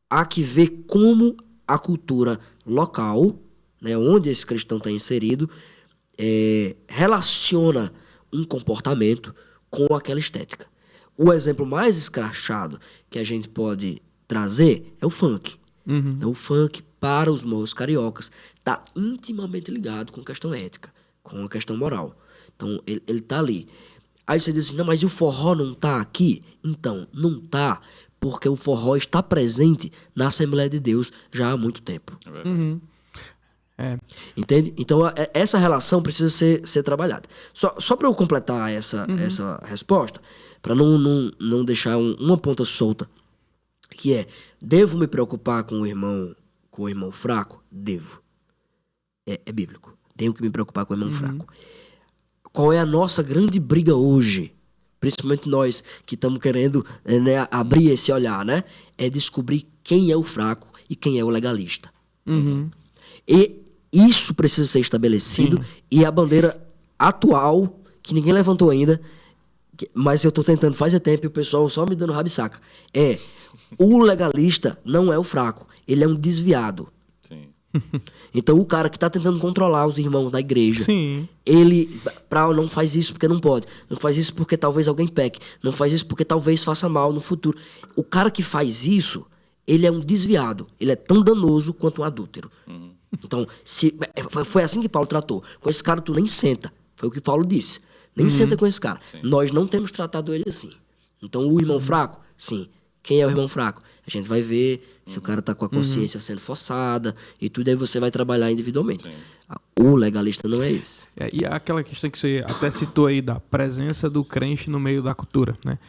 há que ver como a cultura local, né, onde esse cristão está inserido, relaciona um comportamento com aquela estética. O exemplo mais escrachado que a gente pode trazer é o funk. Então, o funk, para os morros cariocas, está intimamente ligado com a questão ética, com a questão moral. Então, ele está ali. Aí você diz assim, não, mas e o forró não está aqui? Então, não está, porque o forró está presente na Assembleia de Deus já há muito tempo. Entende? Então, essa relação precisa ser trabalhada. Só para eu completar essa resposta, para não deixar uma ponta solta, que devo me preocupar com o irmão fraco? Devo. É bíblico. Tenho que me preocupar com o irmão fraco. Qual é a nossa grande briga hoje? Principalmente nós que estamos querendo abrir esse olhar, né? É descobrir quem é o fraco e quem é o legalista. E isso precisa ser estabelecido. E a bandeira atual, que ninguém levantou ainda, mas eu tô tentando faz tempo e o pessoal só me dando rabisaca, o legalista não é o fraco, ele é um desviado. Então o cara que tá tentando controlar os irmãos da igreja, ele não faz isso porque não pode, não faz isso porque talvez alguém peque, não faz isso porque talvez faça mal no futuro. O cara que faz isso, ele é um desviado, ele é tão danoso quanto um adúltero. Então, foi assim que Paulo tratou. Com esse cara tu nem senta, foi o que Paulo disse. Nem senta com esse cara. Nós não temos tratado ele assim. Então, o irmão fraco, sim. Quem é o irmão fraco? A gente vai ver se o cara tá com a consciência sendo forçada e tudo, aí você vai trabalhar individualmente. O legalista não é esse. E aquela questão que você até citou aí da presença do crente no meio da cultura, né?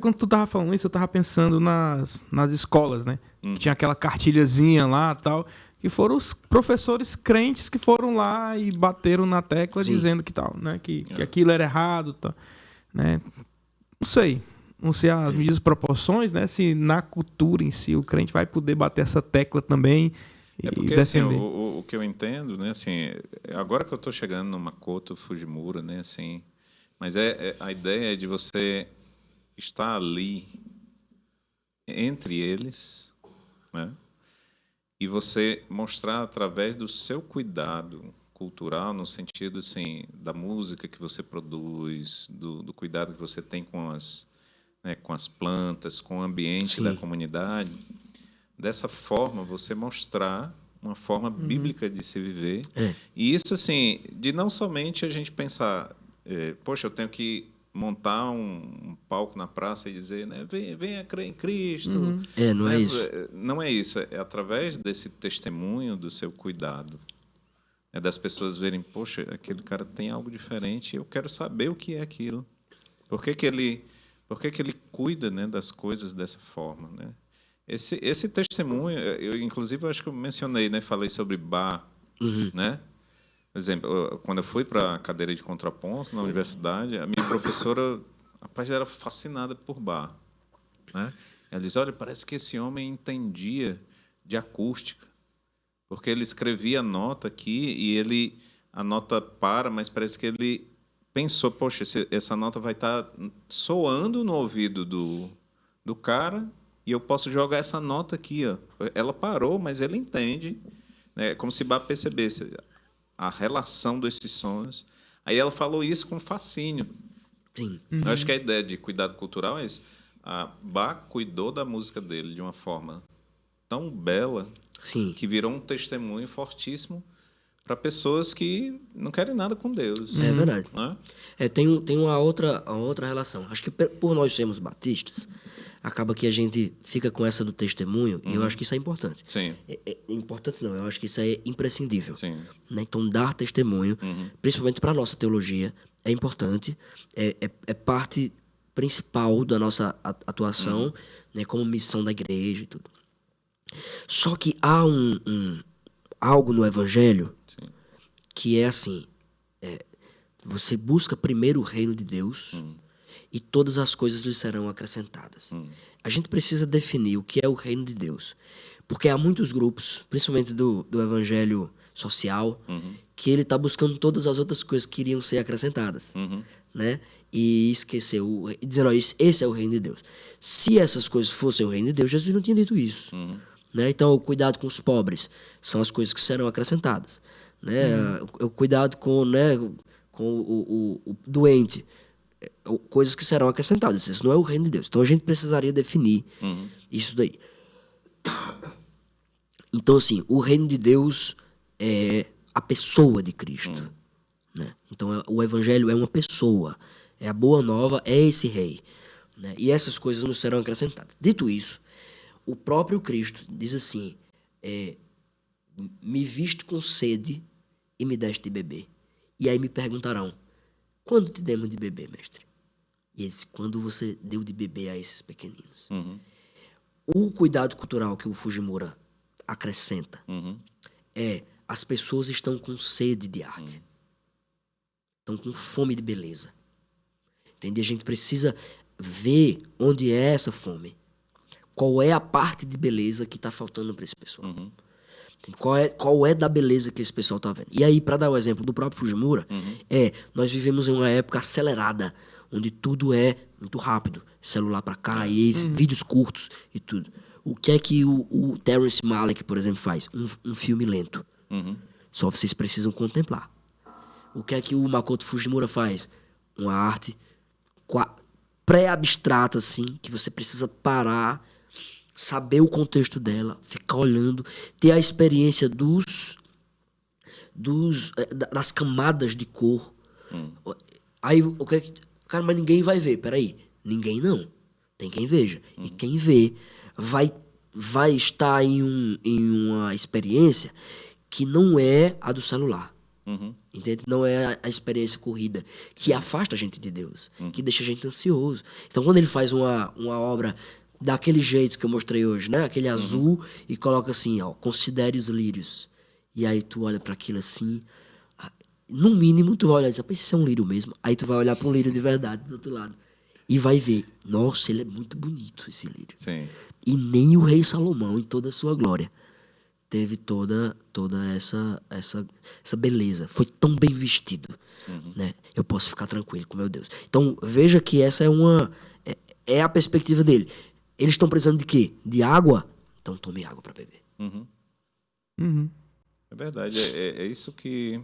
Quando tu tava falando isso, eu tava pensando nas escolas, né? Que tinha aquela cartilhazinha lá e tal, que foram os professores crentes que foram lá e bateram na tecla dizendo que tal, né? Que aquilo era errado, tal, né? Não sei as medidas proporções, né? Se na cultura em si o crente vai poder bater essa tecla também e porque, defender. Assim, o que eu entendo, né? Assim, agora que eu estou chegando no Makoto Fujimura, né? Assim, mas a ideia é de você estar ali entre eles, né? E você mostrar através do seu cuidado cultural, no sentido assim, da música que você produz, do cuidado que você tem com as plantas, com o ambiente da comunidade. Dessa forma, você mostrar uma forma bíblica de se viver. É. E isso, assim, de não somente a gente pensar, poxa, eu tenho que montar um palco na praça e dizer, né, venha crer em Cristo. Não né? é isso. Não é isso. É através desse testemunho, do seu cuidado, das pessoas verem, poxa, aquele cara tem algo diferente, eu quero saber o que é aquilo. Por que que ele cuida, né, das coisas dessa forma, né? Esse testemunho, inclusive, eu acho que eu mencionei, né, falei sobre Bach, né? Por exemplo, quando eu fui para a cadeira de contraponto na universidade, a minha professora, rapaz, era fascinada por Bach, né? Ela diz, olha, parece que esse homem entendia de acústica, porque ele escrevia a nota aqui e a nota para, mas parece que ele pensou, poxa, essa nota vai estar soando no ouvido do cara e eu posso jogar essa nota aqui. Ó. Ela parou, mas ele entende. Né? Como se Bach percebesse a relação desses sons. Aí ela falou isso com fascínio. Sim. Eu acho que a ideia de cuidado cultural é isso. A Bach cuidou da música dele de uma forma tão bela Sim. que virou um testemunho fortíssimo para pessoas que não querem nada com Deus. É verdade. Né? Tem uma outra relação. Acho que por nós sermos batistas, acaba que a gente fica com essa do testemunho, e eu acho que isso é importante. Sim. Importante não, eu acho que isso é imprescindível. Sim. Né? Então, dar testemunho, principalmente para a nossa teologia, é importante, é parte principal da nossa atuação, né, como missão da igreja e tudo. Só que há algo no Evangelho Sim. que é assim, você busca primeiro o reino de Deus e todas as coisas lhe serão acrescentadas. A gente precisa definir o que é o reino de Deus, porque há muitos grupos, principalmente do evangelho social, que ele está buscando todas as outras coisas que iriam ser acrescentadas, né? E esqueceu, dizendo, esse é o reino de Deus. Se essas coisas fossem o reino de Deus, Jesus não tinha dito isso. Né? Então, o cuidado com os pobres são as coisas que serão acrescentadas. Né? O cuidado com, né, com o doente, coisas que serão acrescentadas. Isso não é o reino de Deus. Então, a gente precisaria definir isso daí. Então, assim, o reino de Deus é a pessoa de Cristo. Né? Então, o evangelho é uma pessoa. É a boa nova, é esse rei. Né? E essas coisas nos serão acrescentadas. Dito isso, o próprio Cristo diz assim, me viste com sede e me deste de beber. E aí me perguntarão, quando te demos de beber, mestre? E ele disse, quando você deu de beber a esses pequeninos. O cuidado cultural que o Fujimura acrescenta as pessoas estão com sede de arte. Estão com fome de beleza. Entende? A gente precisa ver onde é essa fome. Qual é a parte de beleza que está faltando para esse pessoal. Qual é da beleza que esse pessoal está vendo. E aí, para dar o exemplo do próprio Fujimura, nós vivemos em uma época acelerada, onde tudo é muito rápido. Celular para cá, e vídeos curtos e tudo. O que é que o Terrence Malick, por exemplo, faz? Um filme lento. Só vocês precisam contemplar. O que é que o Makoto Fujimura faz? Uma arte pré-abstrata, assim, que você precisa parar, saber o contexto dela, ficar olhando, ter a experiência das camadas de cor. Aí, o que é que... Cara, mas ninguém vai ver. Peraí. Ninguém não. Tem quem veja. E quem vê vai estar em uma experiência que não é a do celular. Entende? Não é a experiência corrida, que afasta a gente de Deus, que deixa a gente ansioso. Então, quando ele faz uma obra daquele jeito que eu mostrei hoje, né? Aquele azul, e coloca assim, ó, considere os lírios. E aí tu olha para aquilo assim, no mínimo tu vai olhar e dizer, isso é um lírio mesmo. Aí tu vai olhar para um lírio de verdade do outro lado e vai ver, nossa, ele é muito bonito, esse lírio. Sim. E nem o rei Salomão, em toda a sua glória, teve toda essa beleza. Foi tão bem vestido, né? Eu posso ficar tranquilo com meu Deus. Então, veja que essa é a perspectiva dele. Eles estão precisando de quê? De água? Então tome água para beber. É verdade. É isso que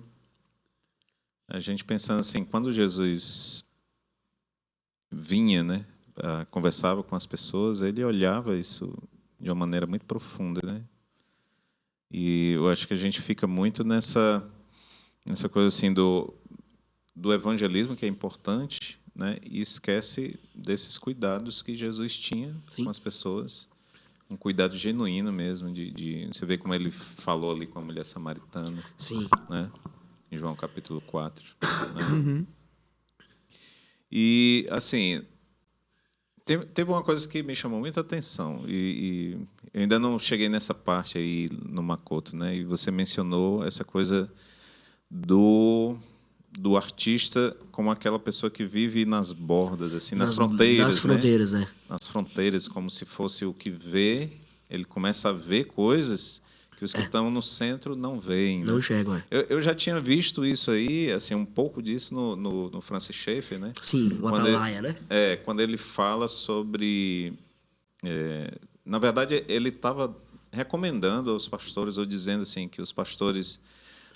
a gente pensando assim, quando Jesus vinha, né, conversava com as pessoas, ele olhava isso de uma maneira muito profunda, né? E eu acho que a gente fica muito nessa coisa assim do evangelismo, que é importante, né? E esquece desses cuidados que Jesus tinha Sim. com as pessoas. Um cuidado genuíno mesmo. Você vê como ele falou ali com a mulher samaritana. Sim. Né? Em João capítulo 4. Né? E, assim, teve uma coisa que me chamou muita atenção. E eu ainda não cheguei nessa parte aí no Makoto, né? E você mencionou essa coisa do artista como aquela pessoa que vive nas bordas, assim, nas fronteiras. Nas fronteiras, né? né? Nas fronteiras, como se fosse o que vê. Ele começa a ver coisas que os que estão no centro não veem. Não né? enxergam, é. Eu já tinha visto isso aí, assim, um pouco disso no Francis Schaeffer, né? Sim, o Atalaia, né? Quando ele fala sobre... na verdade, ele estava recomendando aos pastores, ou dizendo assim, que os pastores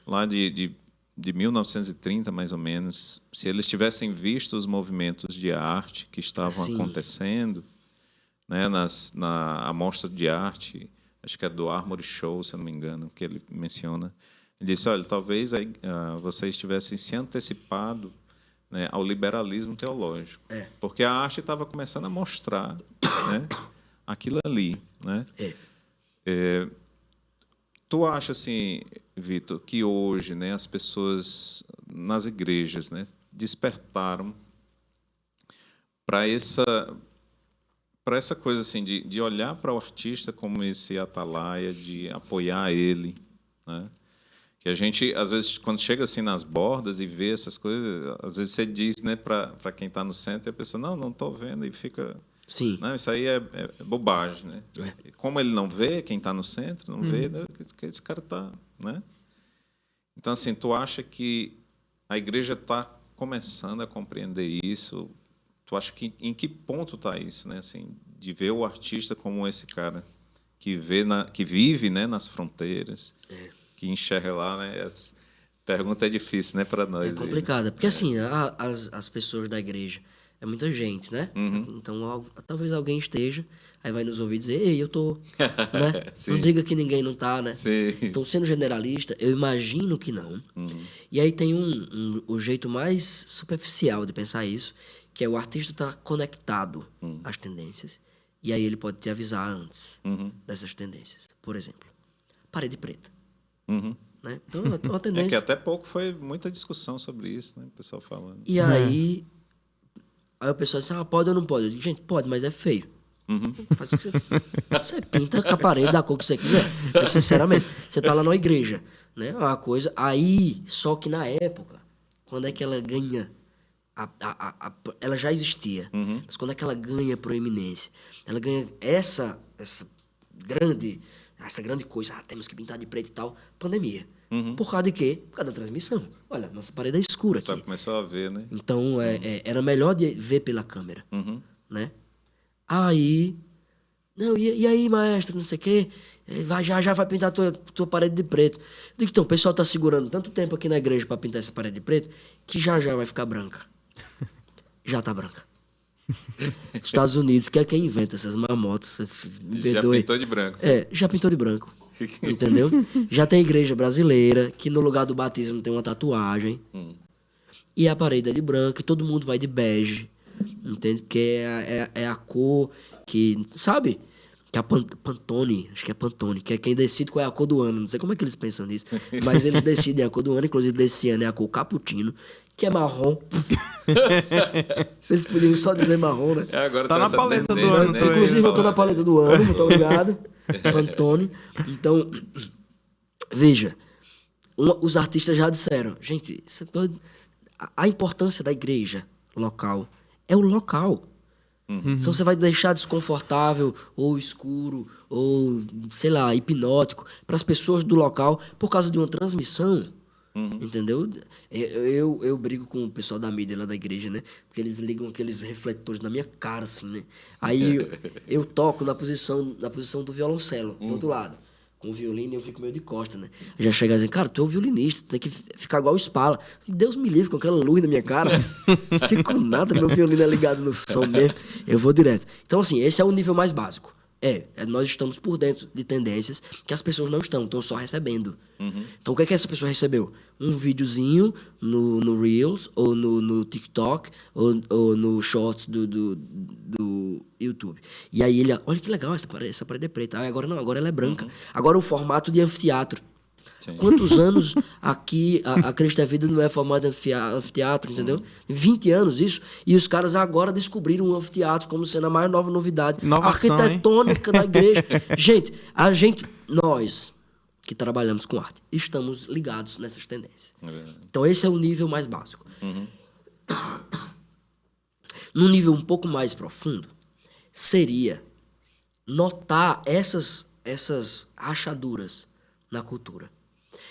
lá de 1930, mais ou menos, se eles tivessem visto os movimentos de arte que estavam Sim. acontecendo, né, na amostra de arte, acho que é do Armory Show, se eu não me engano, que ele menciona, ele disse, olha, talvez vocês tivessem se antecipado, né, ao liberalismo teológico, porque a arte estava começando a mostrar, né, aquilo ali. Né? Tu acha, assim, Vitor, que hoje, né, as pessoas nas igrejas, né, despertaram para essa coisa assim, de olhar para o artista como esse atalaia, de apoiar ele, né? Que a gente, às vezes, quando chega assim nas bordas e vê essas coisas, às vezes você diz, né, para quem está no centro, e a pessoa, não estou vendo, e fica... Sim. Não, isso aí é bobagem, né? Como ele não vê, quem está no centro não vê, né, que esse cara está, né? Então, assim, tu acha que a igreja está começando a compreender isso? Tu acha que em que ponto está isso, né? Assim, de ver o artista como esse cara que vive, né, nas fronteiras, que enxerga lá, né? A pergunta é difícil, né, para nós. É complicada, porque assim, as pessoas da igreja é muita gente, né? Então, talvez alguém esteja, aí vai nos ouvir dizer, ei, eu tô, né? Não diga que ninguém não tá, né? Sim. Então, sendo generalista, eu imagino que não. E aí tem o jeito mais superficial de pensar isso, que é o artista estar conectado às tendências. E aí ele pode te avisar antes dessas tendências. Por exemplo, parede preta. Né? Então, é uma tendência... que até pouco foi muita discussão sobre isso, né? O pessoal falando. E aí o pessoal diz, pode ou não pode? Eu digo, gente, pode, mas é feio. Faz o que você pinta com a parede da cor que você quiser. Mas, sinceramente, você tá lá numa igreja, né? Uma coisa... Aí, só que na época, quando é que ela ganha... ela já existia, mas quando é que ela ganha proeminência? Ela ganha essa grande coisa, temos que pintar de preto e tal, pandemia. Por causa de quê? Por causa da transmissão. Olha, nossa parede é escura aqui. Só começou a ver, né? Então, era melhor de ver pela câmera, né? Aí, não, e aí, maestro, não sei o quê, já vai pintar tua parede de preto. Eu digo, então, o pessoal tá segurando tanto tempo aqui na igreja para pintar essa parede de preto, que já vai ficar branca. Já tá branca. Estados Unidos, que é quem inventa essas marmotas, me perdoe. Já pintou de branco. Já pintou de branco. Entendeu? Já tem igreja brasileira que no lugar do batismo tem uma tatuagem. E a parede é de branco e todo mundo vai de bege. Entende? Porque é a cor que... Sabe? Que é a Pantone, acho que é Pantone, que é quem decide qual é a cor do ano. Não sei como é que eles pensam nisso. Mas eles decidem a cor do ano, inclusive desse ano é a cor cappuccino, que é marrom. Vocês podiam só dizer marrom, né? Agora Tá na paleta do ano, né? Inclusive, eu tô na paleta do ano, muito obrigado. Pantone. Então, veja, os artistas já disseram, gente, a importância da igreja local é o local. Então você vai deixar desconfortável ou escuro ou, sei lá, hipnótico para as pessoas do local por causa de uma transmissão. Entendeu? Eu brigo com o pessoal da mídia lá da igreja, né? Porque eles ligam aqueles refletores na minha cara, assim, né? Aí eu toco na posição do violoncelo, do outro lado. Com o violino e eu fico meio de costa, né? Já chega assim, cara, tu é um violinista, tu tem que ficar igual o Spala. Deus me livre com aquela luz na minha cara. Fico nada, meu violino é ligado no som mesmo. Eu vou direto. Então, assim, esse é o nível mais básico. Nós estamos por dentro de tendências que as pessoas não estão só recebendo. Então, o que é que essa pessoa recebeu? Um videozinho no Reels, ou no TikTok, ou no Shorts do YouTube. E aí ele, olha que legal, essa parede é preta. Agora não, agora ela é branca. Agora o formato de anfiteatro. Sim. Quantos anos aqui a Cristo é Vida não é formato de anfiteatro, entendeu? 20 anos isso. E os caras agora descobriram o anfiteatro como sendo a mais nova novidade arquitetônica da igreja. Gente, nós que trabalhamos com arte, estamos ligados nessas tendências. Então esse é o nível mais básico. Num nível um pouco mais profundo, seria notar essas rachaduras na cultura.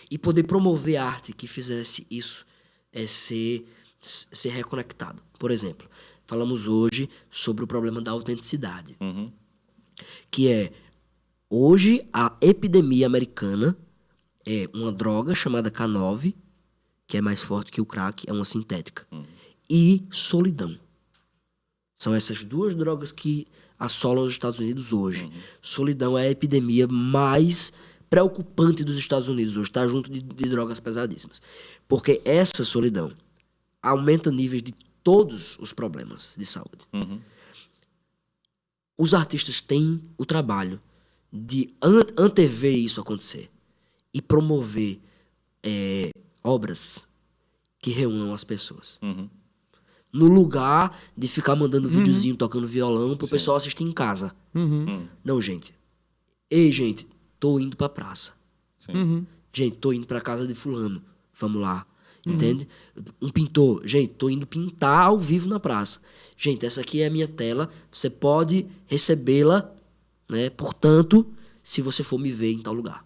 E poder promover arte que fizesse isso ser reconectado. Por exemplo, falamos hoje sobre o problema da autenticidade. Que é, hoje, a epidemia americana é uma droga chamada K9, que é mais forte que o crack, é uma sintética. E solidão. São essas duas drogas que assolam os Estados Unidos hoje. Solidão é a epidemia mais preocupante dos Estados Unidos hoje, está junto de drogas pesadíssimas. Porque essa solidão aumenta níveis de todos os problemas de saúde. Os artistas têm o trabalho de antever isso acontecer e promover obras que reúnam as pessoas. No lugar de ficar mandando videozinho, tocando violão pro pessoal assistir em casa. Não, gente. Ei, gente, tô indo pra praça. Gente, tô indo pra casa de fulano. Vamos lá. Entende? Um pintor. Gente, tô indo pintar ao vivo na praça. Gente, essa aqui é a minha tela. Você pode recebê-la, né? Portanto, se você for me ver em tal lugar.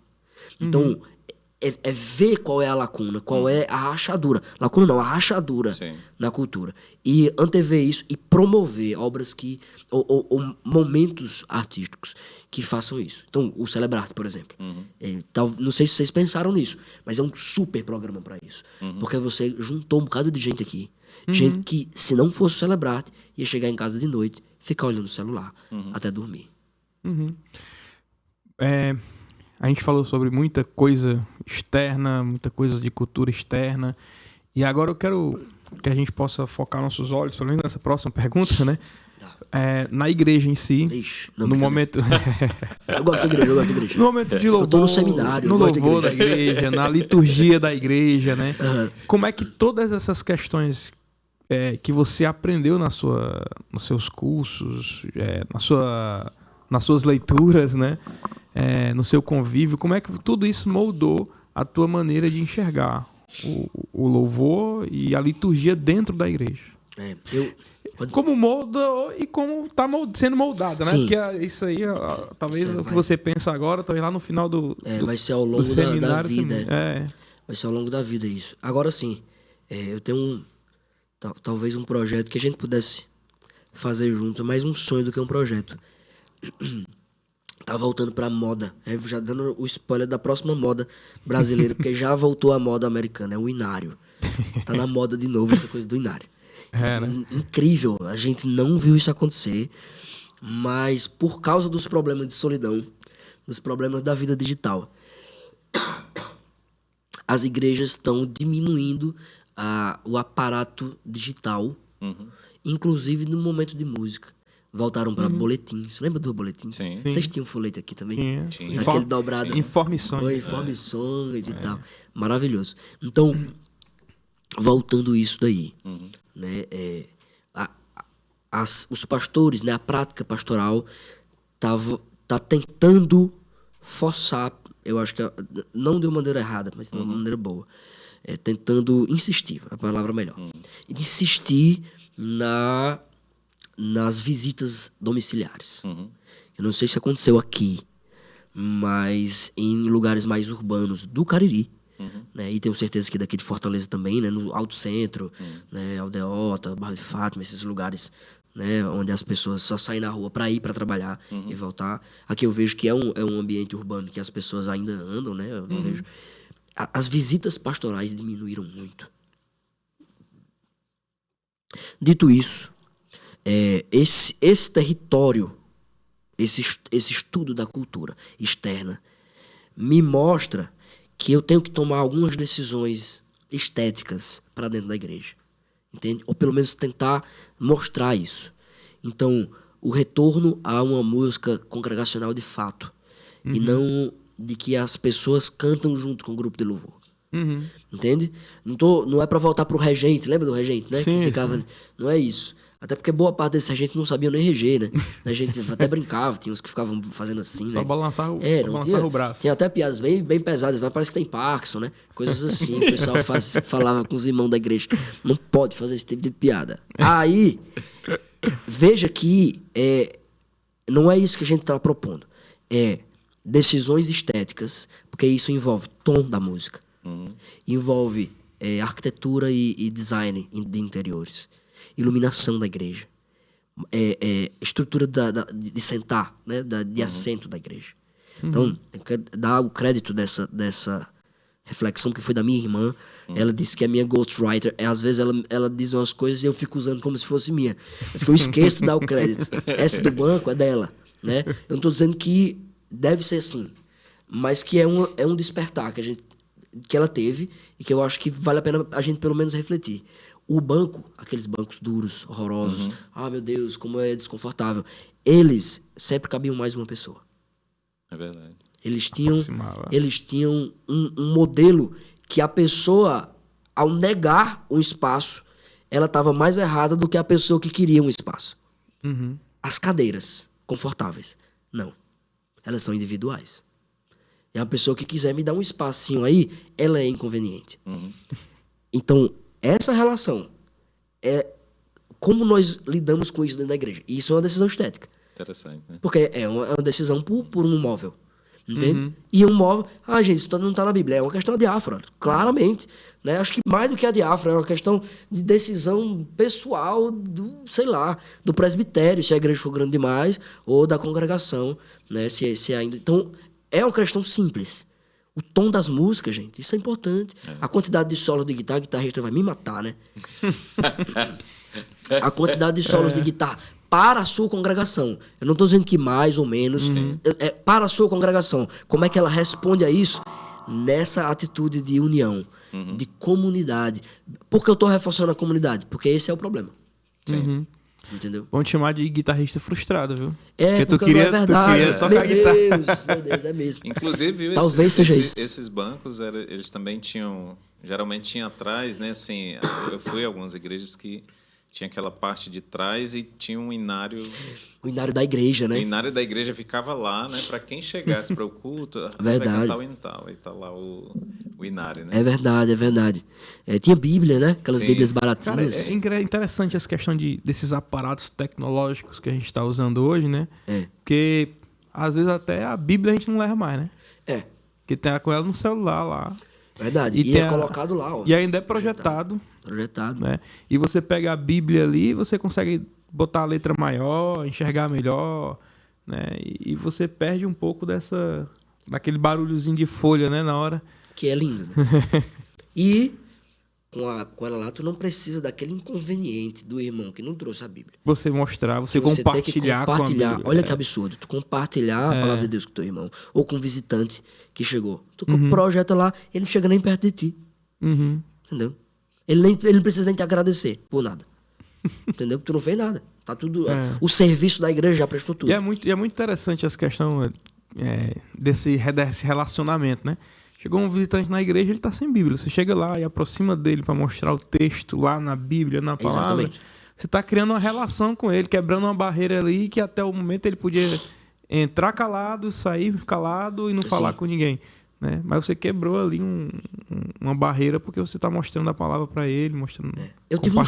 Então, é ver qual é a lacuna, qual é a rachadura. Lacuna não, a rachadura na cultura. E antever isso e promover obras ou momentos artísticos que façam isso. Então, o Celebrarte, por exemplo. Não sei se vocês pensaram nisso, mas é um super programa para isso. Porque você juntou um bocado de gente aqui. Gente que, se não fosse o Celebrarte, ia chegar em casa de noite, ficar olhando o celular até dormir. A gente falou sobre muita coisa externa, muita coisa de cultura externa. E agora eu quero que a gente possa focar nossos olhos, pelo menos nessa próxima pergunta, né? Na igreja em si. No momento... Eu gosto da igreja. No momento de louvor. Eu tô no seminário. No louvor da igreja, na liturgia da igreja, né? Como é que todas essas questões que você aprendeu nos seus cursos, nas suas leituras, né? No seu convívio, como é que tudo isso moldou a tua maneira de enxergar o louvor e a liturgia dentro da igreja? Como moldou e como está sendo moldada, né? Porque isso aí, talvez o que você pensa agora, talvez lá no final vai ser ao longo da vida. Vai ser ao longo da vida isso. Agora sim, eu tenho talvez um projeto que a gente pudesse fazer junto, é mais um sonho do que um projeto. Tá voltando pra moda. Já dando o spoiler da próxima moda brasileira, porque já voltou a moda americana, é o inário. Tá na moda de novo essa coisa do inário. Né? Incrível, a gente não viu isso acontecer, mas por causa dos problemas de solidão, dos problemas da vida digital, as igrejas estão diminuindo o aparato digital, inclusive no momento de música. Voltaram para boletins. Lembra do boletim? Sim. Vocês tinham folheto aqui também? Tinha. Aquele dobrado. Informações. E tal. Maravilhoso. Então, voltando isso daí, né? Os pastores, né? A prática pastoral tá tentando forçar, eu acho que não de uma maneira errada, mas de uma maneira boa. Tentando insistir, a palavra melhor. Insistir nas visitas domiciliares. Eu não sei se aconteceu aqui, mas em lugares mais urbanos do Cariri, né? E tenho certeza que daqui de Fortaleza também, né? No Alto Centro, né? Aldeota, Barra de Fátima, esses lugares, né? Onde as pessoas só saem na rua para ir para trabalhar e voltar. Aqui eu vejo que é um ambiente urbano que as pessoas ainda andam, né? Eu vejo. As visitas pastorais diminuíram muito. Dito isso, esse território esse estudo da cultura externa me mostra que eu tenho que tomar algumas decisões estéticas para dentro da igreja. Entende? Ou pelo menos tentar mostrar isso. Então, o retorno a uma música congregacional de fato. E não de que as pessoas cantam junto com o grupo de louvor. Entende? Não é para voltar pro regente. Lembra do regente, né? Sim, que ficava. Não é isso. Até porque boa parte desses regentes não sabiam nem reger, né? A gente até brincava, tinha uns que ficavam fazendo assim, Só né? balançar o, É, só não balançar tinha, o braço. tinha até piadas bem pesadas, mas parece que tem Parkinson, né? Coisas assim, o pessoal falava com os irmãos da igreja. Não pode fazer esse tipo de piada. Aí, veja que não é isso que a gente está propondo. É decisões estéticas, porque isso envolve tom da música, envolve arquitetura e design de interiores, iluminação da igreja, estrutura de sentar, né? De assento da igreja. Então, eu quero dar o crédito dessa reflexão que foi da minha irmã. Ela disse que a minha ghostwriter, às vezes ela diz umas coisas e eu fico usando como se fosse minha. Mas que eu esqueço de dar o crédito. Essa do banco é dela, né? Eu não estou dizendo que deve ser assim, mas que é um despertar que ela teve e que eu acho que vale a pena a gente pelo menos refletir. O banco, aqueles bancos duros, horrorosos, meu Deus, como é desconfortável, eles sempre cabiam mais uma pessoa. É verdade. Eles Aproximava. tinham um modelo que a pessoa, ao negar um espaço, ela estava mais errada do que a pessoa que queria um espaço. As cadeiras confortáveis, não. Elas são individuais. E a pessoa que quiser me dar um espacinho aí, ela é inconveniente. Então, essa relação é como nós lidamos com isso dentro da igreja. E isso é uma decisão estética. Interessante, né? Porque é uma decisão por um móvel. Entende? E um móvel... gente, isso não está na Bíblia. É uma questão diáfora, claramente. Né? Acho que mais do que a diáfora, é uma questão de decisão pessoal do presbitério, se a igreja for grande demais, ou da congregação, né? Se ainda... Então, é uma questão simples. O tom das músicas, gente, isso é importante. A quantidade de solos de guitarra, guitarrista vai me matar, né? A quantidade de solos de guitarra para a sua congregação. Eu não estou dizendo que mais ou menos. É para a sua congregação. Como é que ela responde a isso? Nessa atitude de união, de comunidade. Por que eu estou reforçando a comunidade? Porque esse é o problema. Entendeu? Vão te chamar de guitarrista frustrado, viu? Porque não é verdade. tocar guitarra. Meu Deus, é mesmo. Inclusive, Talvez seja isso. esses bancos, eles também tinham... Geralmente tinha atrás, né? Assim, eu fui a algumas igrejas que tinha aquela parte de trás e tinha um inário... O inário da igreja, né? O inário da igreja ficava lá, né? Para quem chegasse para o culto, Verdade. vai cantar o hino tal. Aí tá lá o inário, né? É verdade. Tinha Bíblia, né? Aquelas Sim. Bíblias Cara, baratinhas. é interessante essa questão desses aparatos tecnológicos que a gente está usando hoje, né? Porque, às vezes, até a Bíblia a gente não leva mais, né? Porque tem com ela no celular lá. Verdade. E é colocado lá, ó. E ainda é projetado. Projetado. Né? E você pega a Bíblia ali, você consegue botar a letra maior, enxergar melhor, né? E você perde um pouco daquele barulhozinho de folha, né, na hora. Que é lindo, né? E com ela lá, tu não precisa daquele inconveniente do irmão que não trouxe a Bíblia. Você mostrar, você Tem compartilhar, que compartilhar. com a Bíblia. Olha que absurdo. Tu compartilhar a palavra de Deus com teu irmão. Ou com um visitante que chegou. Tu projeta lá, ele não chega nem perto de ti. Entendeu? Ele não precisa nem te agradecer por nada. Entendeu? Tu não fez nada. Tá tudo... O serviço da igreja já prestou tudo. E é muito interessante essa questão desse relacionamento, né? Chegou um visitante na igreja, ele tá sem Bíblia. Você chega lá e aproxima dele para mostrar o texto lá na Bíblia, na palavra. Exatamente. Você tá criando uma relação com ele, quebrando uma barreira ali que até o momento ele podia entrar calado, sair calado e não falar com ninguém, né? Mas você quebrou ali uma barreira porque você tá mostrando a palavra para ele, mostrando. Eu tive um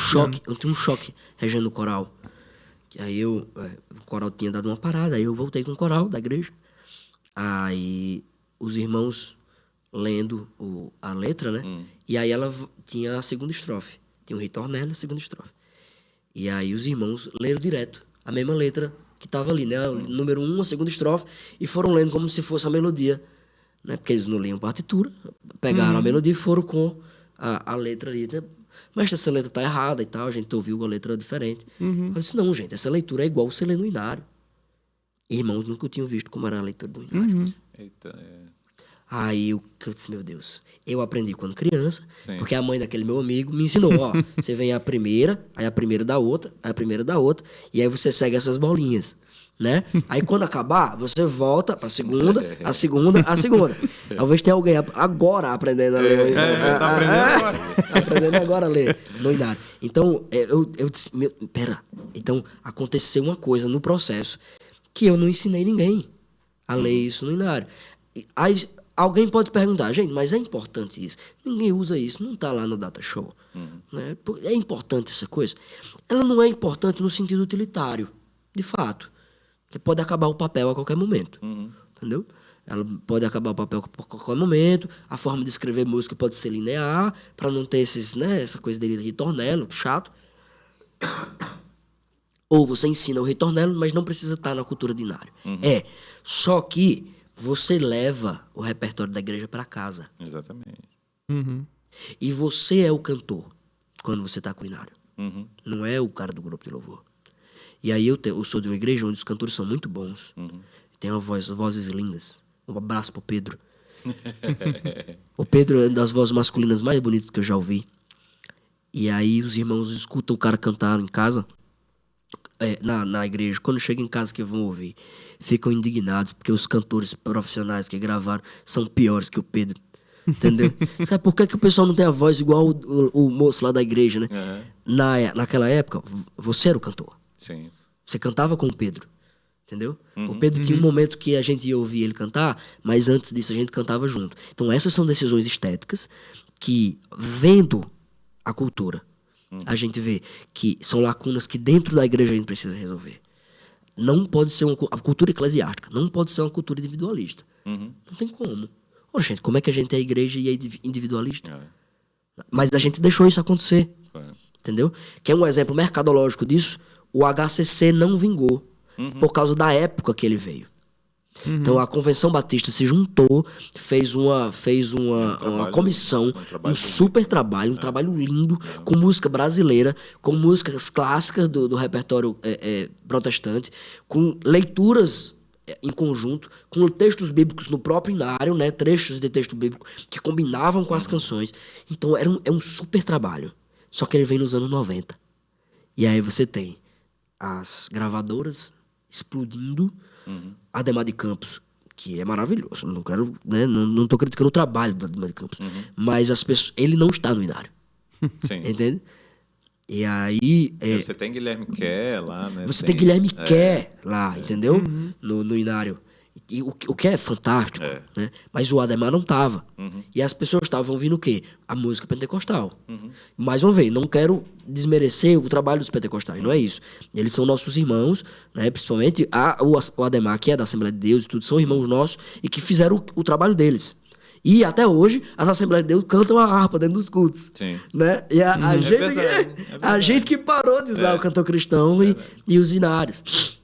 choque regendo o coral. Que aí o coral tinha dado uma parada, aí eu voltei com o coral da igreja. Aí os irmãos lendo a letra, né? E aí ela tinha a segunda estrofe. Tinha o ritornello e a segunda estrofe. E aí os irmãos leram direto a mesma letra que estava ali, né? O número 1, a segunda estrofe, e foram lendo como se fosse a melodia, né? Porque eles não liam partitura, pegaram a melodia e foram com a letra ali, né? Mas essa letra tá errada e tal, a gente ouviu a letra diferente. Eu disse, não, gente, essa leitura é igual você lê no inário. Irmãos nunca tinham visto como era a leitura do inário. Eita, Aí eu disse, meu Deus, eu aprendi quando criança, Sim. porque a mãe daquele meu amigo me ensinou, ó, você vem a primeira, aí a primeira da outra, aí a primeira da outra, e aí você segue essas bolinhas, né? Aí quando acabar, você volta pra segunda, a segunda, a segunda. Talvez tenha alguém agora aprendendo a ler. Tá aprendendo agora. Aprendendo agora a ler no inário. Então, eu disse, pera, então aconteceu uma coisa no processo que eu não ensinei ninguém a ler isso no inário. Aí alguém pode perguntar, gente, mas é importante isso? Ninguém usa isso, não tá lá no data show. Né? É importante essa coisa? Ela não é importante no sentido utilitário, de fato. Porque pode acabar o papel a qualquer momento. Entendeu? Ela pode acabar o papel a qualquer momento. A forma de escrever música pode ser linear, para não ter esses, né, essa coisa dele de ritornelo, chato. Ou você ensina o ritornelo, mas não precisa estar na cultura de inário. Só que você leva o repertório da igreja para casa. exatamente. E você é o cantor quando você está com o inário. Não é o cara do grupo de louvor. E aí eu sou de uma igreja onde os cantores são muito bons. Tem vozes lindas. Um abraço pro Pedro. O Pedro é uma das vozes masculinas mais bonitas que eu já ouvi. E aí os irmãos escutam o cara cantar em casa, na igreja. Quando chega em casa que vão ouvir, ficam indignados porque os cantores profissionais que gravaram são piores que o Pedro. Entendeu? Sabe por que o pessoal não tem a voz igual o moço lá da igreja, né? Naquela época, você era o cantor. Sim. Você cantava com o Pedro, entendeu? O Pedro tinha um momento que a gente ia ouvir ele cantar, mas antes disso a gente cantava junto. Então essas são decisões estéticas que, vendo a cultura, a gente vê que são lacunas que dentro da igreja a gente precisa resolver. Não pode ser a cultura eclesiástica, não pode ser uma cultura individualista. Não tem como. Ô, gente, como é que a gente é igreja e é individualista? Mas a gente deixou isso acontecer, entendeu? Quer um exemplo mercadológico disso? O HCC não vingou por causa da época que ele veio. Então a Convenção Batista se juntou, fez uma comissão, um super trabalho, um trabalho lindo, com música brasileira, com músicas clássicas do repertório protestante, com leituras em conjunto, com textos bíblicos no próprio inário, né, trechos de texto bíblico que combinavam com as canções. Então é um super trabalho. Só que ele vem nos anos 90. E aí você tem as gravadoras explodindo, Adhemar de Campos, que é maravilhoso, não quero, né, não tô criticando o trabalho do Adhemar de Campos, mas as pessoas, ele não está no inário. Sim. Entende? E aí Você tem Guilherme Quer lá, né? você tem Guilherme Quer lá, entendeu? No inário. E o que é fantástico, né? Mas o Adhemar não tava. E as pessoas estavam ouvindo o quê? A música pentecostal. Mais uma vez, não quero desmerecer o trabalho dos pentecostais, não é isso. Eles são nossos irmãos, né? Principalmente o Adhemar, que é da Assembleia de Deus e tudo, são irmãos nossos e que fizeram o trabalho deles. E até hoje, as Assembleias de Deus cantam a harpa dentro dos cultos. Sim. Né? E a gente, verdade. a gente que parou de usar o cantor cristão e os inários.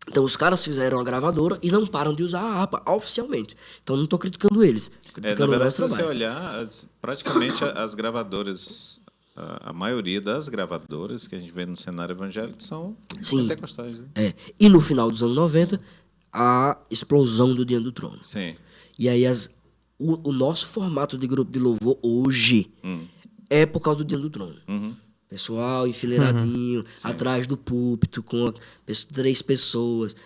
Então os caras fizeram a gravadora e não param de usar a harpa oficialmente. Então não estou criticando eles. Na Criticando verdade, o se nosso você trabalho. olhar, praticamente as gravadoras, a maioria das gravadoras que a gente vê no cenário evangélico são Sim. pentecostais, né? E no final dos anos 90, a explosão do Diante do Trono. Sim. E aí o nosso formato de grupo de louvor hoje é por causa do Diante do Trono. Pessoal enfileiradinho, atrás do púlpito, com 3 pessoas.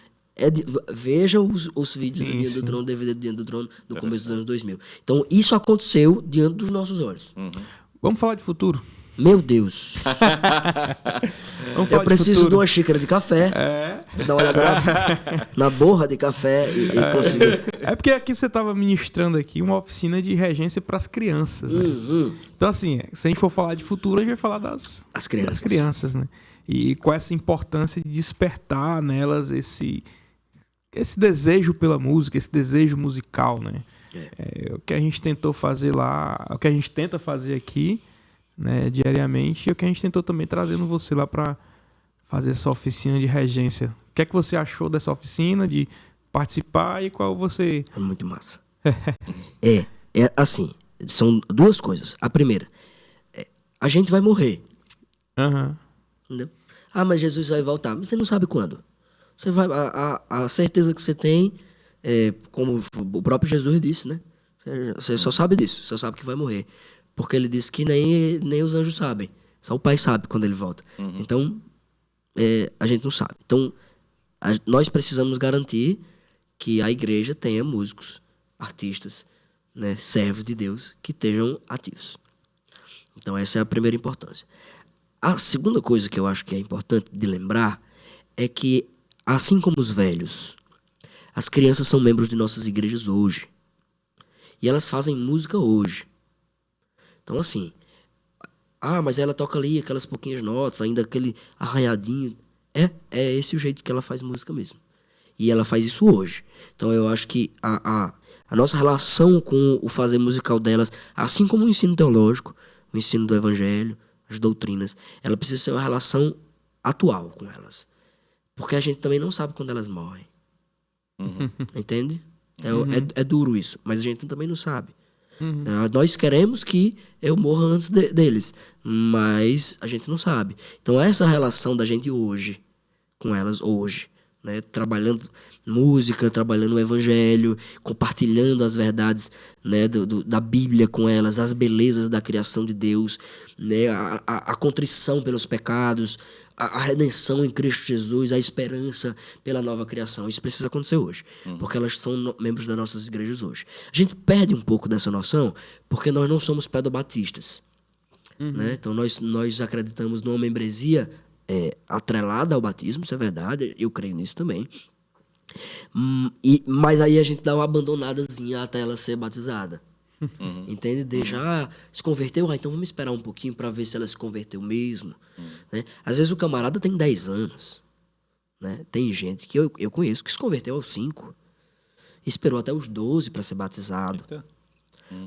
Veja os vídeos do Diante do Trono, DVD do Diante do Trono, do começo dos anos 2000. Então, isso aconteceu diante dos nossos olhos. Vamos falar de futuro. Meu Deus. Vamos falar Eu preciso de futuro. uma xícara de café. Dar uma olhada na borra de café e conseguir. É porque aqui você estava ministrando aqui uma oficina de regência para as crianças, né? Então, assim, se a gente for falar de futuro, a gente vai falar das crianças, né? E com essa importância de despertar nelas esse desejo pela música, esse desejo musical, né? O que a gente tentou fazer lá, o que a gente tenta fazer aqui, né, diariamente, e o que a gente tentou também trazendo você lá para fazer essa oficina de regência. O que é que você achou dessa oficina, de participar, e qual você... É muito massa. Assim, são 2 coisas. A primeira, a gente vai morrer. Aham. Entendeu? Ah, mas Jesus vai voltar. Mas você não sabe quando. Você vai, a certeza que você tem, como o próprio Jesus disse, né? Você só sabe disso, só sabe que vai morrer. Porque ele disse que nem os anjos sabem. Só o Pai sabe quando ele volta. Então, a gente não sabe. Então, nós precisamos garantir que a igreja tenha músicos, artistas, né, servos de Deus que estejam ativos. Então, essa é a primeira importância. A segunda coisa que eu acho que é importante de lembrar é que, assim como os velhos, as crianças são membros de nossas igrejas hoje. E elas fazem música hoje. Então, assim, mas ela toca ali aquelas pouquinhas notas, ainda aquele arranhadinho. É esse o jeito que ela faz música mesmo. E ela faz isso hoje. Então, eu acho que a nossa relação com o fazer musical delas, assim como o ensino teológico, o ensino do evangelho, as doutrinas, ela precisa ser uma relação atual com elas. Porque a gente também não sabe quando elas morrem. Entende? É duro isso, mas a gente também não sabe. Nós queremos que eu morra antes deles, mas a gente não sabe. Então essa relação da gente hoje, com elas hoje, né, trabalhando música, trabalhando o evangelho, compartilhando as verdades, né, da Bíblia com elas, as belezas da criação de Deus, né, a contrição pelos pecados, a redenção em Cristo Jesus, a esperança pela nova criação. Isso precisa acontecer hoje, porque elas são membros das nossas igrejas hoje. A gente perde um pouco dessa noção porque nós não somos pedobatistas. Né? Então nós acreditamos numa membresia atrelada ao batismo, isso é verdade, eu creio nisso também. Mas aí a gente dá uma abandonadazinha até ela ser batizada. Entende? Deixa, se converteu, então vamos esperar um pouquinho para ver se ela se converteu mesmo. Né? Às vezes o camarada tem 10 anos. Né? Tem gente que eu conheço que se converteu aos 5. Esperou até os 12 para ser batizado.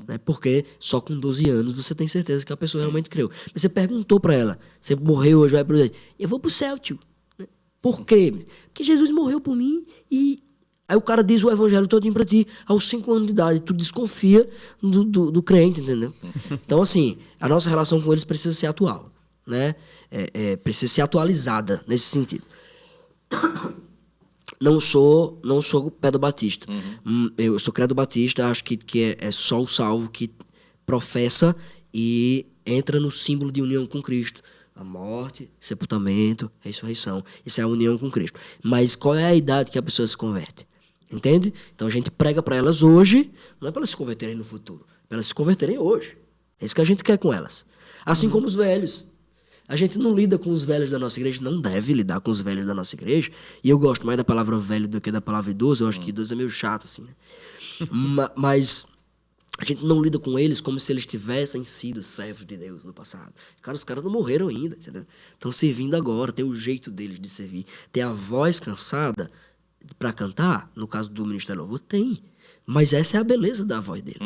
Né? Porque só com 12 anos você tem certeza que a pessoa realmente creu. Mas você perguntou para ela, você morreu hoje, vai pro céu. Eu vou pro céu, tio. Né? Por quê? Porque Jesus morreu por mim e... Aí o cara diz o evangelho todinho pra ti, aos 5 anos de idade, tu desconfia do crente, entendeu? Então, assim, a nossa relação com eles precisa ser atual, né? Precisa ser atualizada nesse sentido. Não sou pedobatista. Eu sou credo-batista, acho que é só o salvo que professa e entra no símbolo de união com Cristo. A morte, sepultamento, ressurreição. Isso é a união com Cristo. Mas qual é a idade que a pessoa se converte? Entende? Então a gente prega para elas hoje, não é para elas se converterem no futuro, é para elas se converterem hoje. É isso que a gente quer com elas. Assim como os velhos. A gente não lida com os velhos da nossa igreja, não deve lidar com os velhos da nossa igreja. E eu gosto mais da palavra velho do que da palavra idoso. Eu acho que idoso é meio chato, assim, né? Mas a gente não lida com eles como se eles tivessem sido servos de Deus no passado. Cara, os caras não morreram ainda, entendeu? Estão servindo agora, tem o jeito deles de servir. Tem a voz cansada para cantar, no caso do Ministério Louvor, tem. Mas essa é a beleza da voz dele.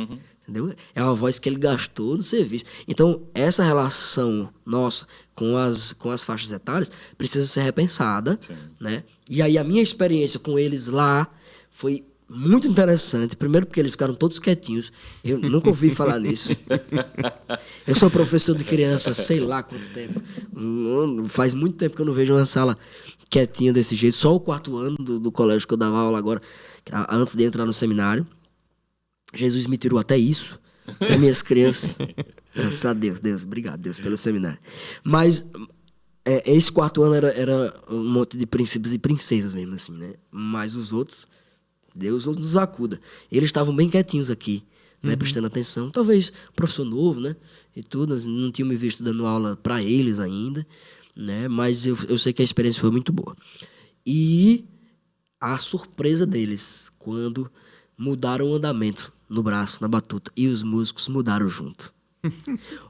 Entendeu? É uma voz que ele gastou no serviço. Então, essa relação nossa com as faixas etárias precisa ser repensada. Né? E aí, a minha experiência com eles lá foi muito interessante. Primeiro porque eles ficaram todos quietinhos. Eu nunca ouvi falar nisso. Eu sou professor de criança, sei lá quanto tempo. Faz muito tempo que eu não vejo uma sala quietinha desse jeito. Só o 4º ano do colégio que eu dava aula agora, antes de entrar no seminário. Jesus me tirou até isso, até minhas crianças. Graças a Deus, obrigado, Deus, pelo seminário. Mas esse 4º ano era um monte de príncipes e princesas mesmo, assim, né? Mas os outros, Deus nos acuda. Eles estavam bem quietinhos aqui, né? Prestando atenção. Talvez professor novo, né? E tudo, não tinham me visto dando aula para eles ainda, né? Mas eu sei que a experiência foi muito boa. E a surpresa deles, quando mudaram o andamento no braço, na batuta, e os músicos mudaram junto.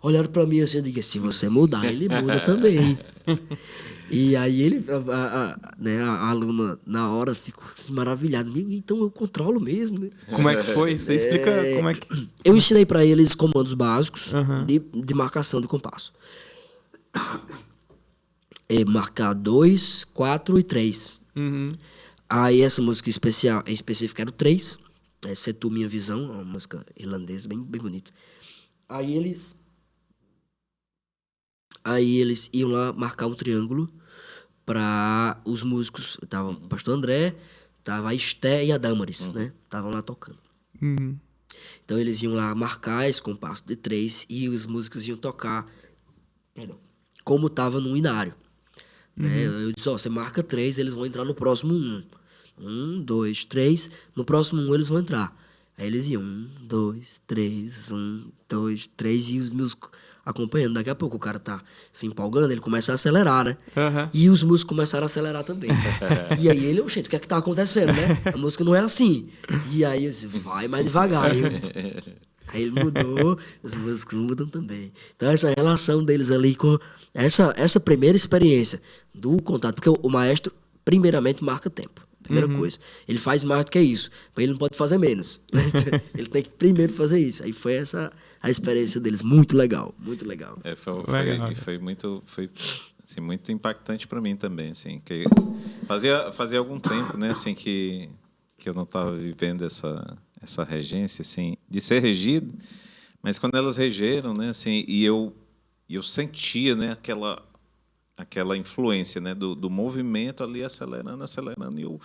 Olharam pra mim assim e digo, se você mudar, ele muda também. E aí a aluna, na hora, ficou assim, maravilhada. Então eu controlo mesmo, né? Como é que foi? Você explica como é que... Eu ensinei pra eles comandos básicos de marcação de compasso. Marcar 2, 4 e 3. Aí essa música específica era o 3. Se Tu Minha Visão, uma música irlandesa, bem, bem bonita. Aí eles iam lá marcar um triângulo para os músicos. Tava o pastor André, tava a Esté e a Damaris, né? Estavam lá tocando. Uhum. Então eles iam lá marcar esse compasso de 3 e os músicos iam tocar, como tava no inário. Né? Eu disse, você marca 3, eles vão entrar no próximo 1. 1, 2, 3, no próximo 1 eles vão entrar. Aí eles iam 1, 2, 3, 1, 2, 3 e os músicos acompanhando. Daqui a pouco o cara tá se empolgando, ele começa a acelerar, né? Uhum. E os músicos começaram a acelerar também. E aí ele, gente, o que é que tá acontecendo, né? A música não é assim. E aí eu disse, vai mais devagar. Aí ele mudou, os músicos mudam também. Então essa relação deles ali com essa primeira experiência do contato, porque o maestro primeiramente marca tempo. Primeira coisa. Ele faz mais do que isso. Mas ele não pode fazer menos. Né? Ele tem que primeiro fazer isso. Aí foi essa a experiência deles. Muito legal. Muito legal. Foi muito assim, muito impactante para mim também. Assim, que fazia algum tempo, né, assim, que eu não estava vivendo essa regência, assim, de ser regido. Mas quando elas regeram, né, assim, e eu sentia, né, aquela influência, né, do movimento ali acelerando, e eu,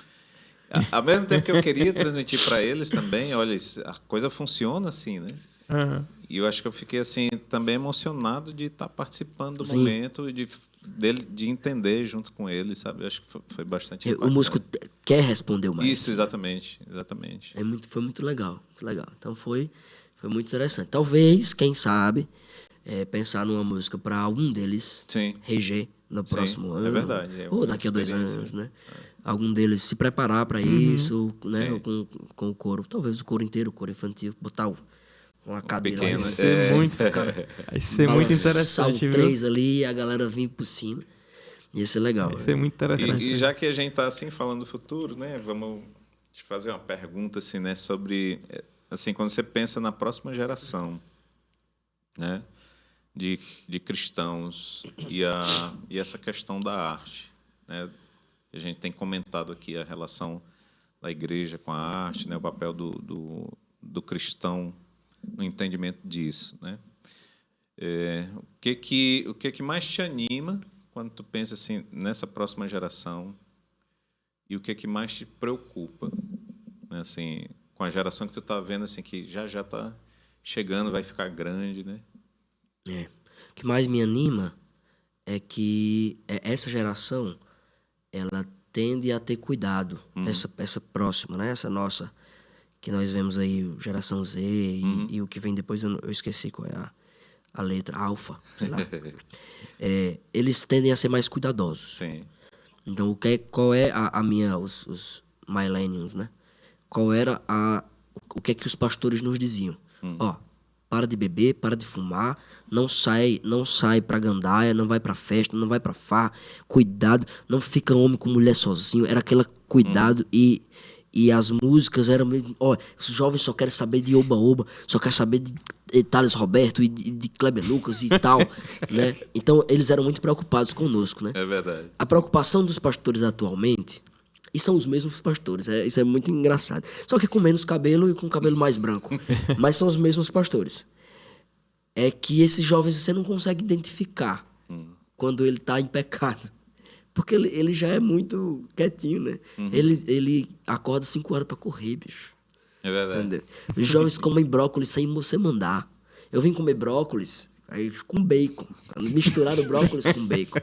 ao mesmo tempo que eu queria transmitir para eles também, olha, a coisa funciona assim, né? Uhum. E eu acho que eu fiquei assim também emocionado de estar participando do momento, de entender junto com eles, sabe? Eu acho que foi bastante impactante. O músico quer responder o maestro. Isso, exatamente. Foi muito legal, muito legal. Então foi muito interessante. Talvez, quem sabe, pensar numa música para algum deles reger no próximo ano. É verdade. Ou daqui a 2 anos, né? Algum deles se preparar para isso, né? Com o coro. Talvez o coro inteiro, o coro infantil, botar uma cadeira pequeno, lá. Vai ser muito interessante, viu? 3 ali e a galera vir por cima. Ia ser legal. Vai ser muito interessante. E já que a gente está assim falando do futuro, né? Vamos te fazer uma pergunta assim, né? Sobre assim, quando você pensa na próxima geração, né? De cristãos e essa questão da arte, né? A gente tem comentado aqui a relação da igreja com a arte, né? O papel do cristão no entendimento disso, né? O que mais te anima quando tu pensa assim nessa próxima geração e o que mais te preocupa, né? Assim, com a geração que tu tá vendo assim que já tá chegando, vai ficar grande, né? O que mais me anima é que essa geração ela tende a ter cuidado, essa próxima, né? Essa nossa, que nós vemos aí, geração Z e o que vem depois, eu esqueci qual é a letra, alfa, sei lá. Eles tendem a ser mais cuidadosos. Sim. Então, qual é os millennials, né? O que é que os pastores nos diziam? Para de beber, para de fumar, não sai pra gandaia, não vai pra festa, não vai pra farra, cuidado, não fica homem com mulher sozinho, era aquele cuidado e as músicas eram mesmo, os jovens só querem saber de Oba-Oba, só querem saber de Thales Roberto e de Kleber Lucas e tal, né? Então eles eram muito preocupados conosco, né? É verdade. A preocupação dos pastores atualmente, e são os mesmos pastores, isso é muito engraçado. Só que com menos cabelo e com cabelo mais branco. Mas são os mesmos pastores. É que esses jovens você não consegue identificar quando ele está em pecado. Porque ele já é muito quietinho, né? Ele acorda 5 horas para correr, bicho. É verdade. Entendeu? Os jovens comem brócolis sem você mandar. Eu vim comer brócolis aí, com bacon. Misturaram brócolis com bacon.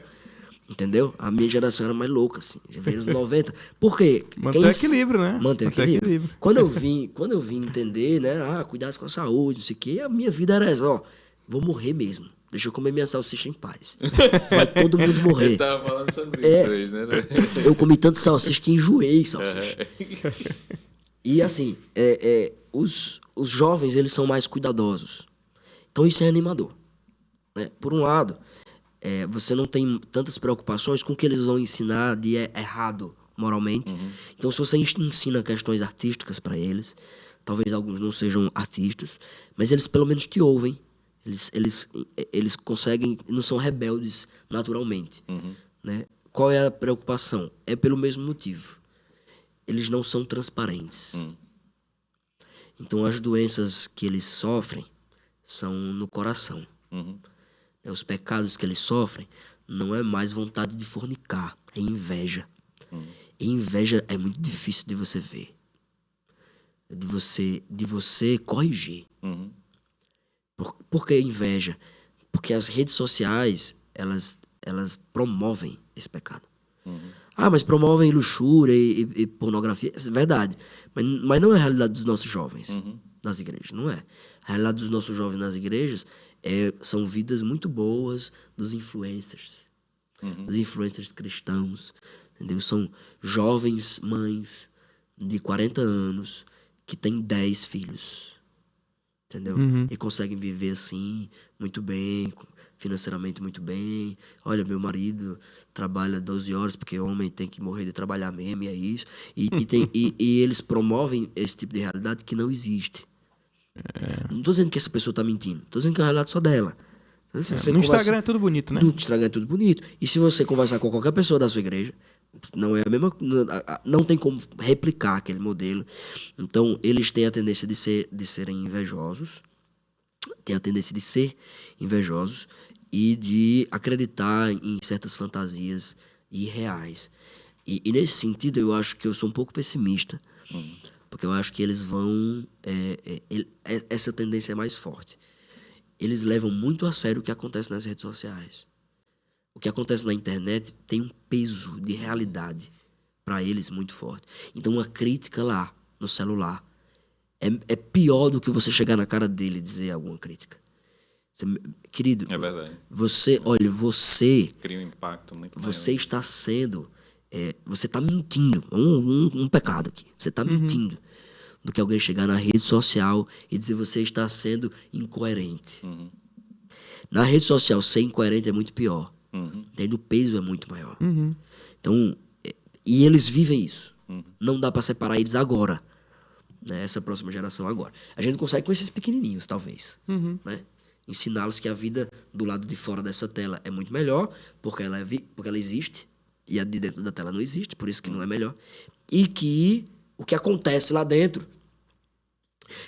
Entendeu? A minha geração era mais louca, assim. Já veio nos 90. Por quê? Manter equilíbrio, né? Manter equilíbrio. Quando eu vim entender, né? Cuidar com a saúde, não sei o quê, a minha vida era essa, vou morrer mesmo. Deixa eu comer minha salsicha em paz. Vai todo mundo morrer. Eu tava falando sobre isso hoje, né? Eu comi tanto salsicha que enjoei salsicha. E assim, os jovens, eles são mais cuidadosos. Então isso é animador. Né? Por um lado, você não tem tantas preocupações com o que eles vão ensinar de errado moralmente. Então, se você ensina questões artísticas para eles, talvez alguns não sejam artistas, mas eles pelo menos te ouvem. Eles conseguem, não são rebeldes naturalmente. Né? Qual é a preocupação? É pelo mesmo motivo. Eles não são transparentes. Então, as doenças que eles sofrem são no coração. Os pecados que eles sofrem não é mais vontade de fornicar, é inveja. E inveja é muito difícil de você ver. De você corrigir. Por que inveja? Porque as redes sociais, elas promovem esse pecado. Mas promovem luxúria e pornografia. É verdade. Mas não é a realidade dos nossos jovens nas igrejas. Não é. A realidade dos nossos jovens nas igrejas são vidas muito boas dos influencers. Dos influencers cristãos. Entendeu? São jovens mães de 40 anos que têm 10 filhos. Entendeu? E conseguem viver assim, muito bem, financeiramente muito bem. Olha, meu marido trabalha 12 horas porque o homem tem que morrer de trabalhar mesmo, e é isso. E eles promovem esse tipo de realidade que não existe. Não estou dizendo que essa pessoa está mentindo. Estou dizendo que é uma realidade só dela. No Instagram é tudo bonito, né? No Instagram é tudo bonito. E se você conversar com qualquer pessoa da sua igreja, não é a mesma, não tem como replicar aquele modelo. Então, eles têm a tendência de serem invejosos, têm a tendência de ser invejosos e de acreditar em certas fantasias irreais. E nesse sentido, eu acho que eu sou um pouco pessimista, porque eu acho que eles vão... essa tendência é mais forte. Eles levam muito a sério o que acontece nas redes sociais. O que acontece na internet tem um peso de realidade para eles muito forte. Então, uma crítica lá, no celular, é pior do que você chegar na cara dele e dizer alguma crítica. Querido, é verdade. Você cria um impacto muito você maior. está sendo... você está mentindo. Um pecado aqui. Você está mentindo. Do que alguém chegar na rede social e dizer você está sendo incoerente. Na rede social, ser incoerente é muito pior. Daí o peso é muito maior. Então, e eles vivem isso. Não dá para separar eles agora. Né? Essa próxima geração agora. A gente consegue com esses pequenininhos, talvez. Né? Ensiná-los que a vida do lado de fora dessa tela é muito melhor, porque ela existe, e a de dentro da tela não existe, por isso que não é melhor. E que o que acontece lá dentro,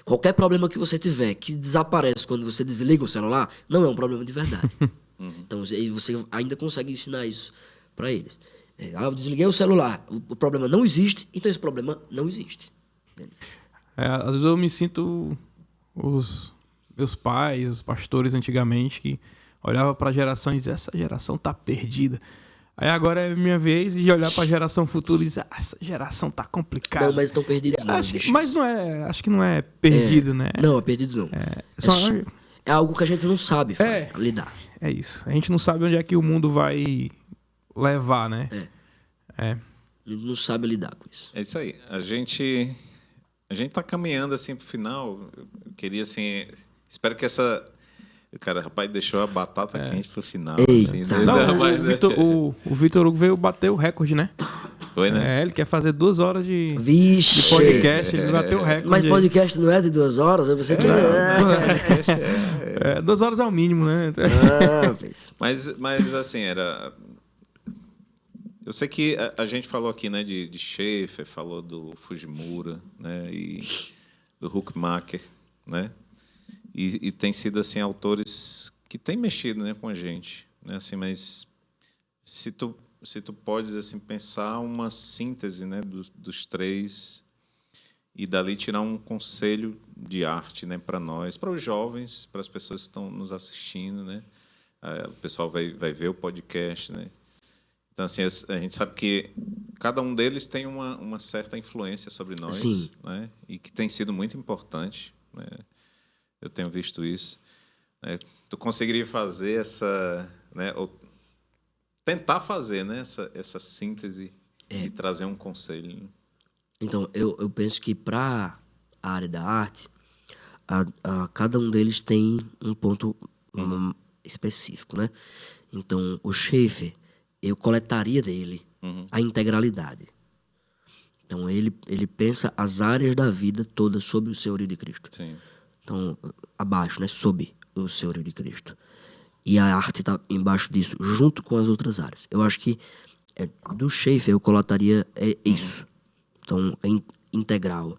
qualquer problema que você tiver, que desaparece quando você desliga o celular, não é um problema de verdade. Então, você ainda consegue ensinar isso para eles. Eu desliguei o celular, o problema não existe, então esse problema não existe. Às vezes eu me sinto os meus pais, os pastores antigamente, que olhavam para a geração e diziam, essa geração tá perdida. Aí agora é minha vez de olhar para a geração futura e dizer, essa geração tá complicada. Não, mas estão perdidos não, bicho. Mas não é, acho que não é perdido, né? Não, é perdido não. É algo que a gente não sabe fazer, lidar. É isso. A gente não sabe onde é que o mundo vai levar, né? A gente não sabe lidar com isso. É isso aí. A gente tá caminhando assim pro final. Eu queria assim, espero que essa... Cara, rapaz, deixou a batata quente pro final. Assim, não, o Vitor Hugo veio bater o recorde, né? Foi, né? Ele quer fazer 2 horas de podcast. Ele bateu o recorde. Mas podcast não é de 2 horas? Você que... 2 horas é o mínimo, né? Mas assim, era... Eu sei que a gente falou aqui, né, de Schaeffer, falou do Fujimura, né, e do Huckmacher, né? E tem sido assim autores que têm mexido, né, com a gente, né, assim, mas se tu podes assim pensar uma síntese, né, dos três e dali tirar um conselho de arte, né, para nós, para os jovens, para as pessoas que estão nos assistindo, né, o pessoal vai ver o podcast, né. Então assim, a gente sabe que cada um deles tem uma certa influência sobre nós, sim, né, e que tem sido muito importante, né. Eu tenho visto isso. Né? Tu conseguiria fazer essa... Né? Ou tentar fazer, né? essa síntese e trazer um conselho. Então, eu penso que para a área da arte, cada um deles tem um ponto específico. Né? Então, o Schaeffer, eu coletaria dele a integralidade. Então, ele pensa as áreas da vida todas sobre o senhorio de Cristo. Sim. Então, abaixo, né? Sob o senhorio de Cristo. E a arte está embaixo disso, junto com as outras áreas. Eu acho que do Schaeffer eu coletaria isso. Então, é integral.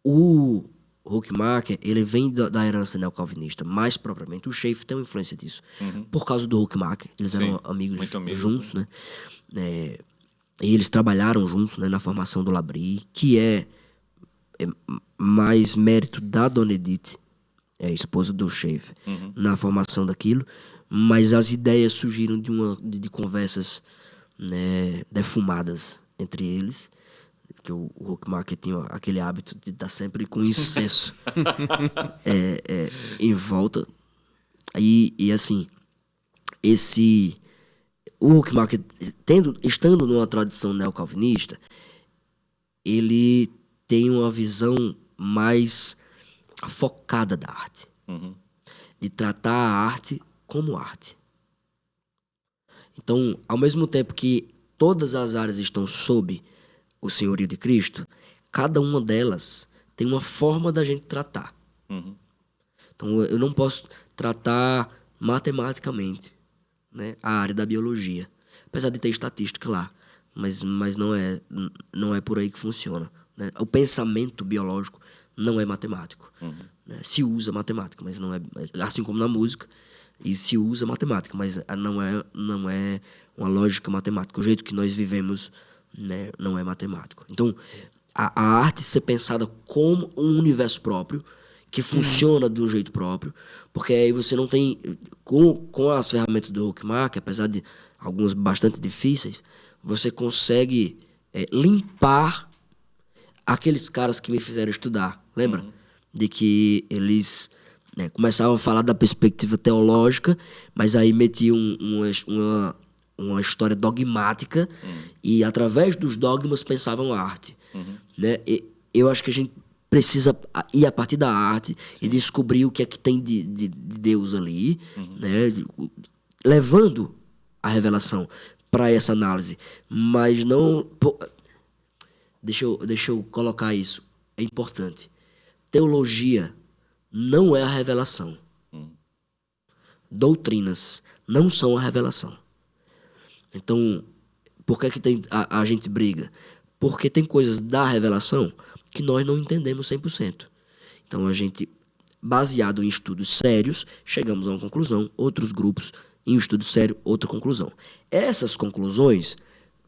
O Huckmacher, ele vem da herança neocalvinista, mais propriamente. O Schaeffer tem uma influência disso. Por causa do Huckmacher. Eles eram amigos juntos, né? E eles trabalharam juntos, né, na formação do Labrie, que é mais mérito da Dona Edith, esposa do Shave, na formação daquilo, mas as ideias surgiram de conversas, né, defumadas entre eles, que o Huckmacher tinha aquele hábito de estar sempre com incenso em volta. E assim, o Huckmacher, estando numa tradição neocalvinista, ele tem uma visão mais focada da arte. De tratar a arte como arte. Então, ao mesmo tempo que todas as áreas estão sob o senhorio de Cristo, cada uma delas tem uma forma da gente tratar. Então, eu não posso tratar matematicamente, né, a área da biologia. Apesar de ter estatística lá. Mas não é por aí que funciona, né? O pensamento biológico não é matemático. Né? Se usa matemática, mas não é... Assim como na música, e se usa matemática, mas não é uma lógica matemática. O jeito que nós vivemos, né, não é matemático. Então, a arte ser pensada como um universo próprio, que funciona de um jeito próprio, porque aí você não tem... Com as ferramentas do Huckmacher, apesar de algumas bastante difíceis, você consegue limpar aqueles caras que me fizeram estudar. Lembra? De que eles, né, começavam a falar da perspectiva teológica, mas aí metiam uma história dogmática e, através dos dogmas, pensavam a arte. Né? E eu acho que a gente precisa ir a partir da arte e descobrir o que é que tem de Deus ali, né? Levando a revelação para essa análise. Mas não... Deixa eu colocar isso. É importante. Teologia não é a revelação. Doutrinas não são a revelação. Então, por que a gente briga? Porque tem coisas da revelação que nós não entendemos 100%. Então, a gente, baseado em estudos sérios, chegamos a uma conclusão. Outros grupos, em um estudo sério, outra conclusão. Essas conclusões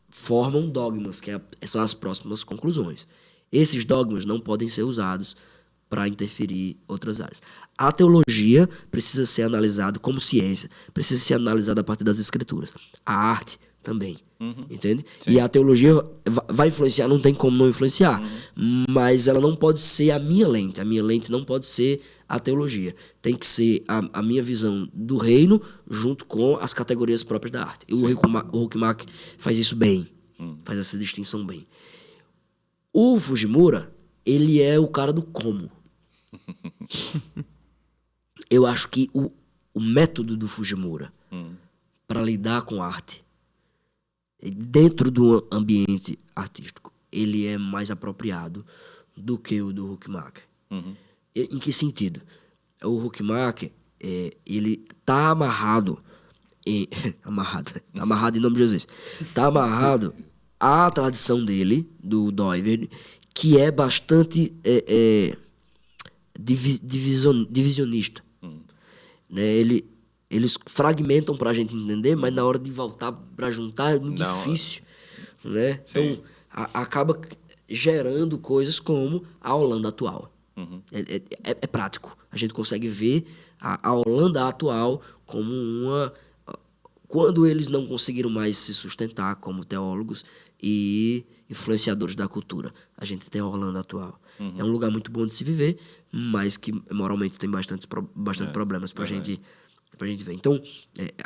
formam dogmas, que são as próximas conclusões. Esses dogmas não podem ser usados para interferir outras áreas. A teologia precisa ser analisada como ciência, precisa ser analisada a partir das escrituras. A arte também, entende? Sim. E a teologia vai influenciar, não tem como não influenciar, mas ela não pode ser a minha lente não pode ser a teologia. Tem que ser a minha visão do reino junto com as categorias próprias da arte. E o Huckmacher faz isso bem, faz essa distinção bem. O Fujimura, ele é o cara do como. Eu acho que o método do Fujimura para lidar com arte dentro do ambiente artístico, ele é mais apropriado do que o do Huckmacher. Em que sentido? O Huckmacher, ele tá amarrado em nome de Jesus, tá amarrado à tradição dele, do Doiverd, que é bastante divisionista. Né? Eles fragmentam pra gente entender, mas na hora de voltar pra juntar é muito difícil. Né? Então, acaba gerando coisas como a Holanda atual. É prático. A gente consegue ver a Holanda atual como uma... Quando eles não conseguiram mais se sustentar como teólogos e influenciadores da cultura, a gente tem a Holanda atual. É um lugar muito bom de se viver, mas que moralmente tem bastante problemas pra gente ver. Então,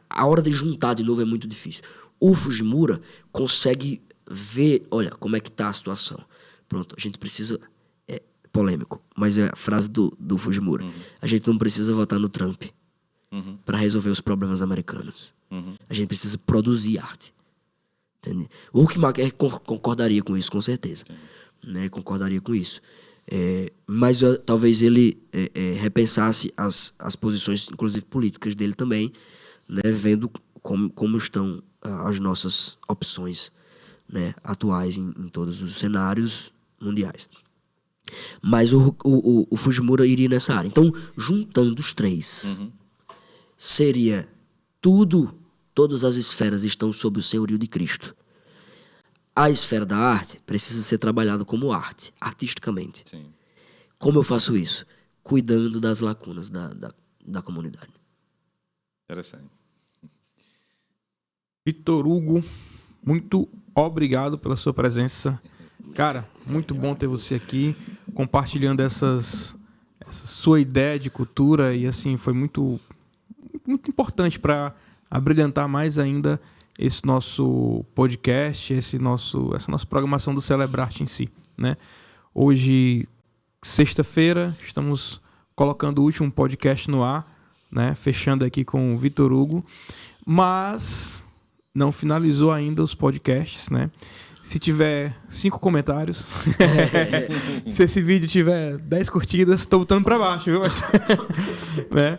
a hora de juntar de novo é muito difícil. O Fujimura consegue ver, olha, como é que tá a situação. Pronto, a gente precisa... polêmico, mas é a frase do Fujimura. A gente não precisa votar no Trump para resolver os problemas americanos. A gente precisa produzir arte. Entende? O Huckmacher concordaria com isso, com certeza. Né? Concordaria com isso. Mas talvez ele repensasse as posições, inclusive políticas dele também, né? Vendo como estão as nossas opções, né? Atuais em todos os cenários mundiais. Mas o Fujimura iria nessa área. Então, juntando os três, seria todas as esferas estão sob o senhorio de Cristo. a esfera da arte precisa ser trabalhada como arte, artisticamente. Sim. Como eu faço isso? Cuidando das lacunas da comunidade. Interessante. Vitor Hugo, muito obrigado pela sua presença. Cara, muito bom ter você aqui, compartilhando essa sua ideia de cultura. E assim, foi muito importante para abrilhantar mais ainda esse nosso podcast, essa nossa programação do Celebrarte em si, né? Hoje, sexta-feira, estamos colocando o último podcast no ar, né? Fechando aqui com o Vitor Hugo, mas não finalizou ainda os podcasts, né? Se tiver 5 comentários, se esse vídeo tiver 10 curtidas, estou botando para baixo, viu? Né?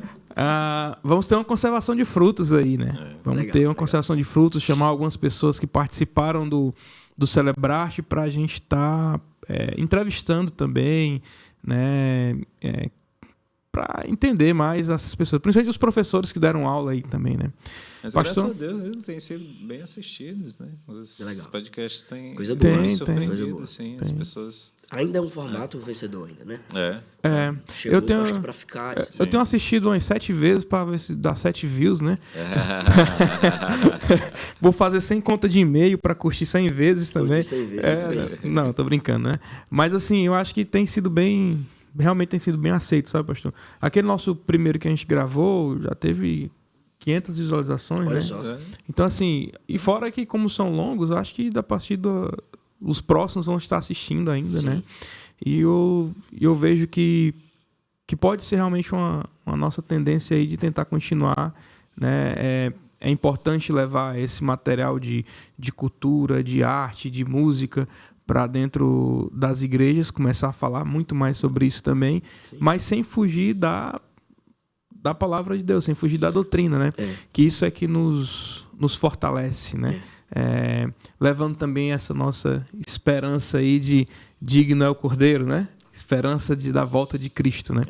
Vamos ter uma conservação de frutos aí, né? Vamos ter uma conservação de frutos, chamar algumas pessoas que participaram do Celebrarte para a gente estar entrevistando também, né? Para entender mais essas pessoas, principalmente os professores que deram aula aí também, né? Mas Pastor? graças a Deus eles têm sido bem assistidos, né? Os podcasts têm Coisa boa. Tem, surpreendido, sim, as pessoas. Ainda é um formato vencedor ainda, né? É. Acho que pra ficar. Eu tenho assistido umas 7 vezes para ver se dá 7 views, né? Vou fazer 100 conta de e-mail para curtir 100 vezes também. 100 vezes, Não, tô brincando, né? Mas assim, eu acho que tem sido bem... Realmente tem sido bem aceito, sabe, pastor? Aquele nosso primeiro que a gente gravou já teve 500 visualizações, Olha né? só. Então, assim, e fora que como são longos, eu acho que da partida os próximos vão estar assistindo ainda, Sim. né? E eu vejo que pode ser realmente uma nossa tendência aí de tentar continuar, né? É importante levar esse material de cultura, de arte, de música para dentro das igrejas, começar a falar muito mais sobre isso também, Sim. mas sem fugir da palavra de Deus, sem fugir da doutrina, né? Que isso é que nos fortalece, né? Levando também essa nossa esperança aí de digno é o Cordeiro, né? Esperança da volta de Cristo, né?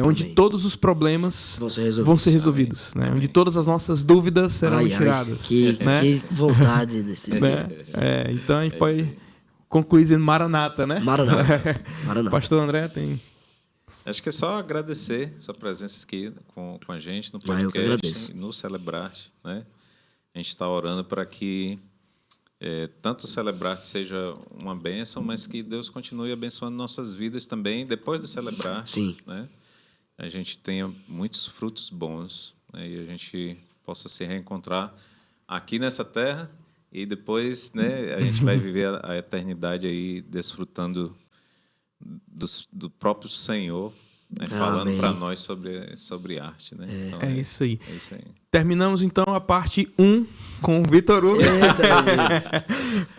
Onde todos os problemas vão ser resolvidos, né? Onde todas as nossas dúvidas serão tiradas. Né? Que vontade desse. Né? Então a gente pode concluir dizendo Maranata, né? Maranata. Pastor André tem... Acho que é só agradecer sua presença aqui com a gente no eu que podcast, agradeço. no Celebrarte, né? A gente está orando para que tanto o Celebrarte seja uma bênção, mas que Deus continue abençoando nossas vidas também depois do Celebrarte. Sim. Né? A gente tenha muitos frutos bons, né? E a gente possa se reencontrar aqui nessa terra e depois, né, a gente vai viver a eternidade aí desfrutando do próprio Senhor, né, falando para nós sobre arte, né? Então, É isso aí. É isso aí. Terminamos então a parte 1 com o Vitor Hugo.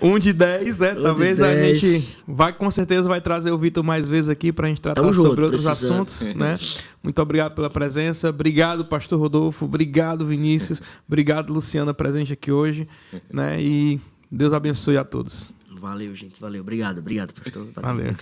1 de 10, né? Talvez a gente com certeza vai trazer o Vitor mais vezes aqui para a gente tratar sobre outros assuntos, né? Muito obrigado pela presença. Obrigado, pastor Rodolfo. Obrigado, Vinícius. Obrigado, Luciana, presente aqui hoje, né? E Deus abençoe a todos. Valeu, gente. Valeu. Obrigado, pastor. Valeu.